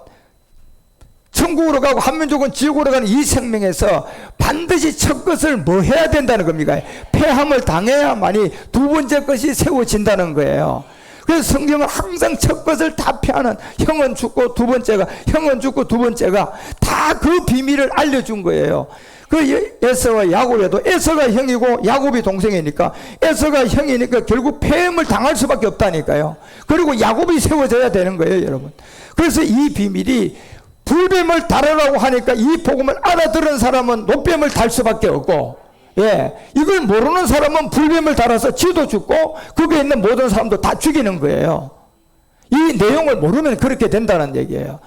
S1: 천국으로 가고 한 민족은 지옥으로 가는 이 생명에서 반드시 첫 것을 뭐 해야 된다는 겁니까? 폐함을 당해야만이 두 번째 것이 세워진다는 거예요. 그래서 성경은 항상 첫 것을 다 피하는, 형은 죽고 두 번째가, 형은 죽고 두 번째가 다 그 비밀을 알려준 거예요. 그 에서와 야곱에도 에서가 형이고 야곱이 동생이니까 에서가 형이니까 결국 폐임을 당할 수밖에 없다니까요. 그리고 야곱이 세워져야 되는 거예요, 여러분. 그래서 이 비밀이 불뱀을 다루라고 하니까 이 복음을 알아들은 사람은 노뱀을 달 수밖에 없고, 이걸 모르는 사람은 불뱀을 달아서 지도 죽고 거기에 있는 모든 사람도 다 죽이는 거예요. 이 내용을 모르면 그렇게 된다는 얘기예요.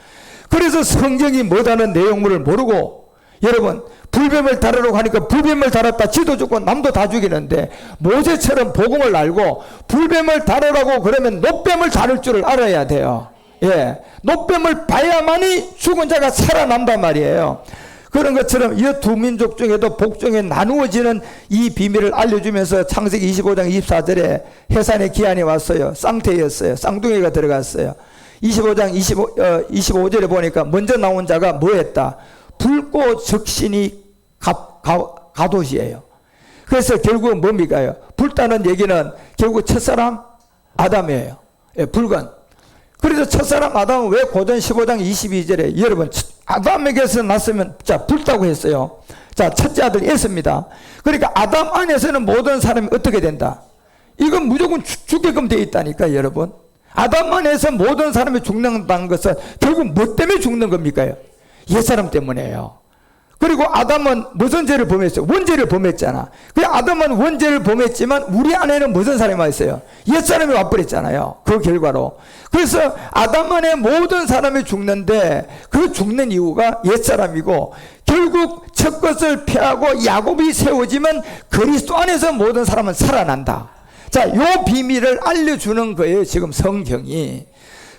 S1: 그래서 성경이 뭐다는 내용물을 모르고 여러분 불뱀을 다루려고 하니까 불뱀을 달았다 지도 죽고 남도 다 죽이는데 모세처럼 복음을 알고 불뱀을 다루라고 그러면 놋뱀을 다룰 줄을 알아야 돼요. 놋뱀을 봐야만이 죽은 자가 살아난단 말이에요. 그런 것처럼 이 두 민족 중에도 복종에 나누어지는 이 비밀을 알려주면서 창세기 25장 24절에 해산의 기한이 왔어요. 쌍태였어요. 쌍둥이가 들어갔어요. 25장 25절에 보니까 먼저 나온 자가 뭐 했다? 붉고 적신이 가돛이에요. 그래서 결국은 뭡니까요? 불다는 얘기는 결국 첫사람 아담이에요. 붉은. 그래서 첫사람 아담은 왜 고전 15장 22절에 여러분 아담에게서 났으면 자 불다고 했어요. 자 첫째 아들 에서입니다. 그러니까 아담 안에서는 모든 사람이 어떻게 된다? 이건 무조건 죽게끔 되어 있다니까 여러분. 아담 안에서 모든 사람이 죽는다는 것은 결국 뭐 때문에 죽는 겁니까? 옛사람 때문에요. 그리고 아담은 무슨 죄를 범했어요? 원죄를 범했잖아. 그 아담은 원죄를 범했지만 우리 안에는 무슨 사람이 있어요? 옛사람이 와버렸잖아요. 그 결과로. 그래서 아담 안에 모든 사람이 죽는데 그 죽는 이유가 옛사람이고 결국 첫 것을 피하고 야곱이 세워지면 그리스도 안에서 모든 사람은 살아난다. 자, 요 비밀을 알려주는 거예요. 지금 성경이.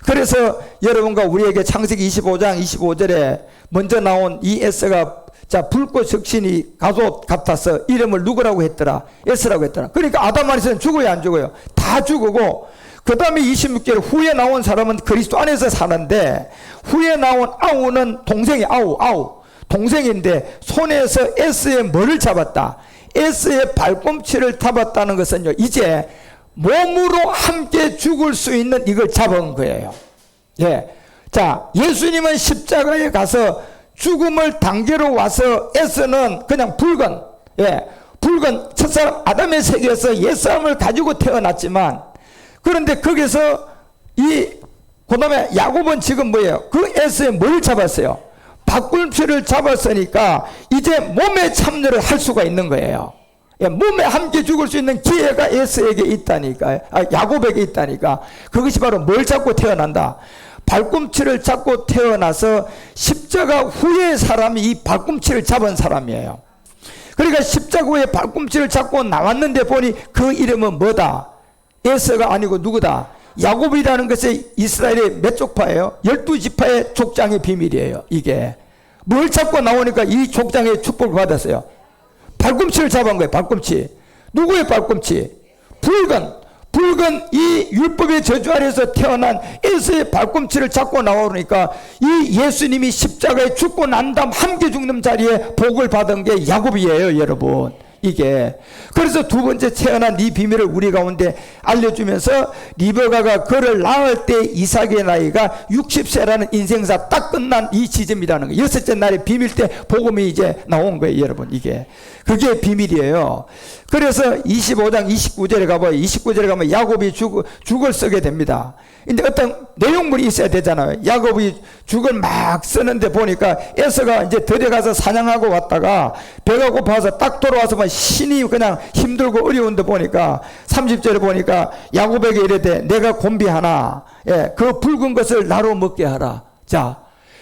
S1: 그래서 여러분과 우리에게 창세기 25장 25절에 먼저 나온 이 에서가 자 붉고 적신이 가돛 같아서 이름을 누구라고 했더라? 에서라고 했더라. 그러니까 아담 안에서는 죽어요 안 죽어요? 다 죽고 그 다음에 26절 후에 나온 사람은 그리스도 안에서 사는데 후에 나온 아우는 동생이 아우 동생인데 손에서 에서의 뭐를 잡았다? 에서의 발꿈치를 잡았다는 것은요 이제 몸으로 함께 죽을 수 있는 이걸 잡은 거예요. 자 예수님은 십자가에 가서 죽음을 단계로 와서 에서는 그냥 붉은 첫사람 아담의 세계에서 옛사람을 가지고 태어났지만 그런데 거기서 그 다음에 야곱은 지금 뭐예요? 그 에서의 뭘 잡았어요? 발꿈치를 잡았으니까 이제 몸에 참여를 할 수가 있는 거예요. 몸에 함께 죽을 수 있는 기회가 에서에게 있다니까, 야곱에게 있다니까. 그것이 바로 뭘 잡고 태어난다? 발꿈치를 잡고 태어나서 십자가 후에 사람이 이 발꿈치를 잡은 사람이에요. 그러니까 십자가 후에 발꿈치를 잡고 나왔는데 보니 그 이름은 뭐다? 에서가 아니고 누구다? 야곱이라는 것이 이스라엘의 몇 족파예요? 12지파의 족장의 비밀이에요. 이게 뭘 잡고 나오니까 이 족장의 축복을 받았어요. 발꿈치를 잡은 거예요. 발꿈치. 누구의 발꿈치? 붉은 이 율법의 저주 아래에서 태어난 에서의 발꿈치를 잡고 나오니까 이 예수님이 십자가에 죽고 난 다음 함께 죽는 자리에 복을 받은 게 야곱이에요 여러분. 이게 그래서 두 번째 태어난 이 비밀을 우리 가운데 알려주면서 리베가가 그를 낳을 때 이삭의 나이가 60세라는 인생사 딱 끝난 이 지점이라는 거예요. 여섯째 날의 비밀 때 복음이 이제 나온 거예요 여러분. 이게 그게 비밀이에요. 그래서 25장 29절에 가봐요. 29절에 가면 야곱이 죽을 쓰게 됩니다. 근데 어떤 내용물이 있어야 되잖아요. 야곱이 죽을 막 쓰는데 보니까 에서가 이제 들에 가서 사냥하고 왔다가 배가 고파서 딱 돌아와서 막 신이 그냥 힘들고 어려운데 보니까 30절에 보니까 야곱에게 이르되 내가 곤비 하나 그 붉은 것을 나로 먹게 하라. 자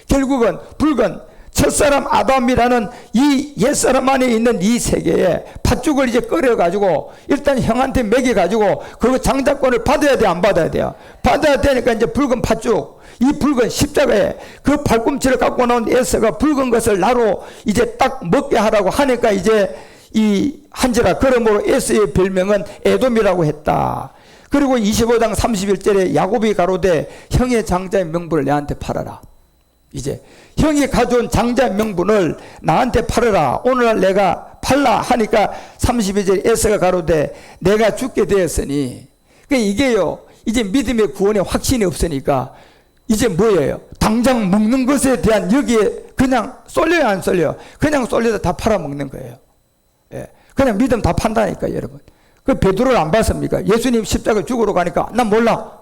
S1: 결국은 붉은 첫사람 아담이라는 이 옛사람 안에 있는 이 세계에 팥죽을 이제 끓여가지고 일단 형한테 먹여가지고 그 장자권을 받아야 돼 안 받아야 돼요? 받아야 되니까 이제 붉은 팥죽 이 붉은 십자가에 그 발꿈치를 갖고 나온 에서가 붉은 것을 나로 이제 딱 먹게 하라고 하니까 이제 이 한지라 그러므로 에서의 별명은 에돔이라고 했다. 그리고 25장 31절에 야곱이 가로되 형의 장자의 명분을 내한테 팔아라. 이제 형이 가져온 장자 명분을 나한테 팔아라. 오늘날 내가 팔라 하니까 32절 에서가 가로되 내가 죽게 되었으니 그러니까 이게요 이제 믿음의 구원의 확신이 없으니까 이제 뭐예요? 당장 먹는 것에 대한 여기에 그냥 쏠려요 안 쏠려요? 그냥 쏠려서 다 팔아먹는 거예요. 그냥 믿음 다 판다니까 여러분. 그 베드로를 안 봤습니까? 예수님 십자가 죽으러 가니까 난 몰라.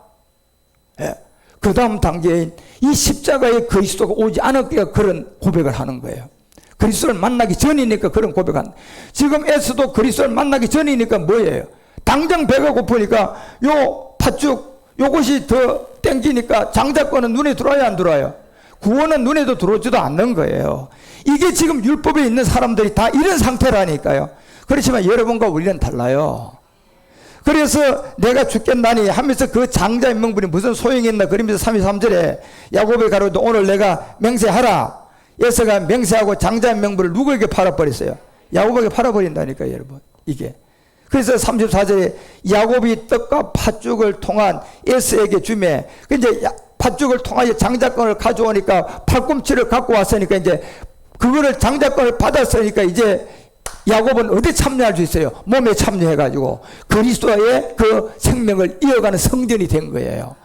S1: 그 다음 단계인 이 십자가에 그리스도가 오지 않았기에 그런 고백을 하는 거예요. 그리스도를 만나기 전이니까 그런 고백한. 지금 에스도 그리스도를 만나기 전이니까 뭐예요? 당장 배가 고프니까 요 팥죽 요것이 더 땡기니까 장자권은 눈에 들어와야 안 들어와요? 구원은 눈에도 들어오지도 않는 거예요. 이게 지금 율법에 있는 사람들이 다 이런 상태라니까요. 그렇지만 여러분과 우리는 달라요. 그래서 내가 죽겠나니 하면서 그 장자의 명분이 무슨 소용이 있나 그러면서 33절에 야곱의 가로되 오늘 내가 맹세하라. 에서가 맹세하고 장자의 명분을 누구에게 팔아버렸어요? 야곱에게 팔아버린다니까요, 여러분. 이게. 그래서 34절에 야곱이 떡과 팥죽을 통한 에서에게 주매. 이제 팥죽을 통하여 장자권을 가져오니까 팔꿈치를 갖고 왔으니까 이제 그거를 장자권을 받았으니까 이제 야곱은 어디 참여할 수 있어요? 몸에 참여해가지고 그리스도의 그 생명을 이어가는 성전이 된 거예요.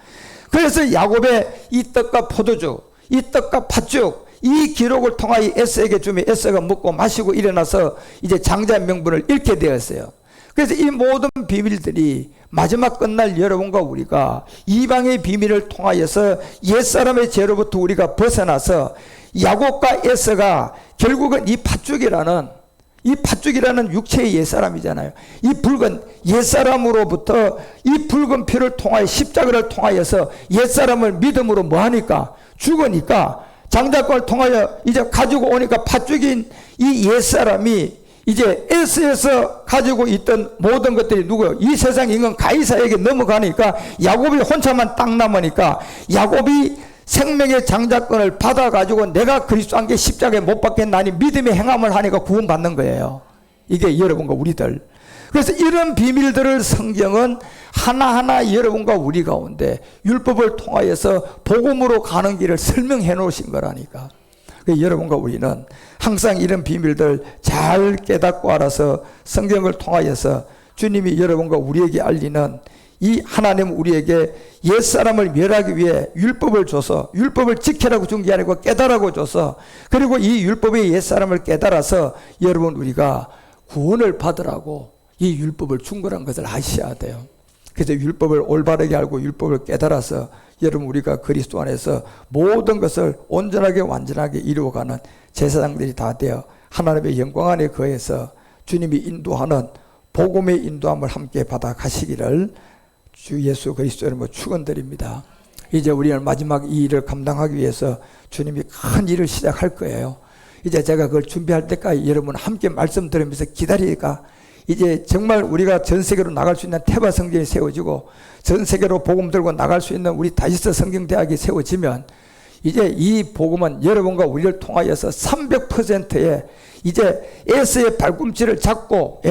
S1: 그래서 야곱의 이 떡과 포도주, 이 떡과 팥죽, 이 기록을 통하여 에서에게 주며 에서가 먹고 마시고 일어나서 이제 장자의 명분을 잃게 되었어요. 그래서 이 모든 비밀들이 마지막 끝날 여러분과 우리가 이방의 비밀을 통하여서 옛사람의 죄로부터 우리가 벗어나서 야곱과 에서가 결국은 이 팥죽이라는 육체의 옛사람이잖아요. 이 붉은 옛사람으로부터 이 붉은 피를 통하여 십자가를 통하여서 옛사람을 믿음으로 뭐하니까? 죽으니까 장자권을 통하여 이제 가지고 오니까 팥죽인 이 옛사람이 이제 에스에서 가지고 있던 모든 것들이 누구요? 이 세상 인간 가이사에게 넘어가니까 야곱이 혼자만 딱 남으니까 야곱이 생명의 장자권을 받아가지고 내가 그리스도 함께 십자가에 못 박겠나니 믿음의 행함을 하니까 구원받는 거예요. 이게 여러분과 우리들. 그래서 이런 비밀들을 성경은 하나하나 여러분과 우리 가운데 율법을 통하여서 복음으로 가는 길을 설명해 놓으신 거라니까. 여러분과 우리는 항상 이런 비밀들 잘 깨닫고 알아서 성경을 통하여서 주님이 여러분과 우리에게 알리는 이 하나님 우리에게 옛사람을 멸하기 위해 율법을 줘서 율법을 지키라고 준 게 아니고 깨달라고 줘서 그리고 이 율법의 옛사람을 깨달아서 여러분 우리가 구원을 받으라고 이 율법을 준 거란 것을 아셔야 돼요. 그래서 율법을 올바르게 알고 율법을 깨달아서 여러분 우리가 그리스도 안에서 모든 것을 온전하게 완전하게 이루어가는 제사장들이 다 되어 하나님의 영광 안에 거해서 주님이 인도하는 복음의 인도함을 함께 받아 가시기를 주 예수 그리스도 이름으로 축원드립니다. 이제 우리는 마지막 이 일을 감당하기 위해서 주님이 큰 일을 시작할 거예요. 이제 제가 그걸 준비할 때까지 여러분 함께 말씀 들으면서 기다리니까 이제 정말 우리가 전 세계로 나갈 수 있는 테바 성전이 세워지고 전 세계로 복음 들고 나갈 수 있는 우리 다시스 성경대학이 세워지면 이제 이 복음은 여러분과 우리를 통하여서 300%의 이제 에스의 발꿈치를 잡고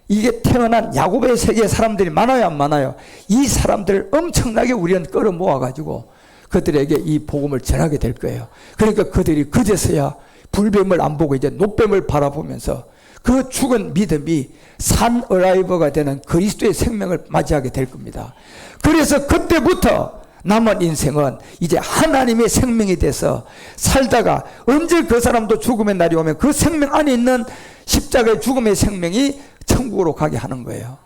S1: 이게 태어난 야곱의 세계의 사람들이 많아요, 안 많아요? 이 사람들을 엄청나게 우리는 끌어모아 가지고 그들에게 이 복음을 전하게 될 거예요. 그러니까 그들이 그제서야 불뱀을 안 보고 이제 노뱀을 바라보면서 그 죽은 믿음이 산 어라이버가 되는 그리스도의 생명을 맞이하게 될 겁니다. 그래서 그때부터 남은 인생은 이제 하나님의 생명이 돼서 살다가 언제 그 사람도 죽음의 날이 오면 그 생명 안에 있는 십자가의 죽음의 생명이 천국으로 가게 하는 거예요.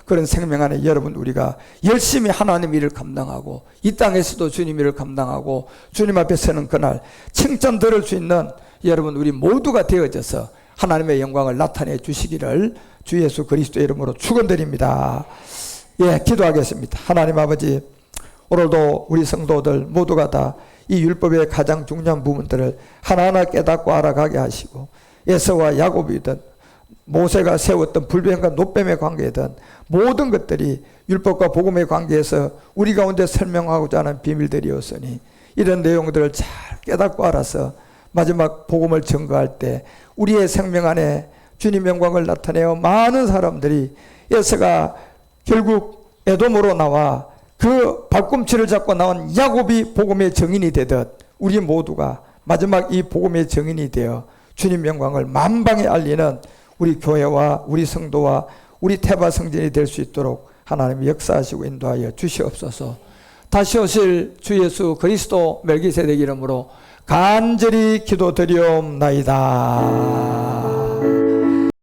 S1: 그런 생명 안에 여러분 우리가 열심히 하나님 일을 감당하고 이 땅에서도 주님 일을 감당하고 주님 앞에 서는 그날 칭찬 들을 수 있는 여러분 우리 모두가 되어져서 하나님의 영광을 나타내 주시기를 주 예수 그리스도 이름으로 축원드립니다. 기도하겠습니다. 하나님 아버지, 오늘도 우리 성도들 모두가 다 이 율법의 가장 중요한 부분들을 하나하나 깨닫고 알아가게 하시고 에서와 야곱이든 모세가 세웠던 불뱀과 노뱀의 관계든 모든 것들이 율법과 복음의 관계에서 우리 가운데 설명하고자 하는 비밀들이었으니 이런 내용들을 잘 깨닫고 알아서 마지막 복음을 증거할 때 우리의 생명 안에 주님 영광을 나타내어 많은 사람들이 에서가 결국 에돔으로 나와 그 발꿈치를 잡고 나온 야곱이 복음의 증인이 되듯 우리 모두가 마지막 이 복음의 증인이 되어 주님 영광을 만방에 알리는 우리 교회와 우리 성도와 우리 태바 성전이 될 수 있도록 하나님이 역사하시고 인도하여 주시옵소서. 다시 오실 주 예수 그리스도 멜기세덱 이름으로 간절히 기도드리옵나이다.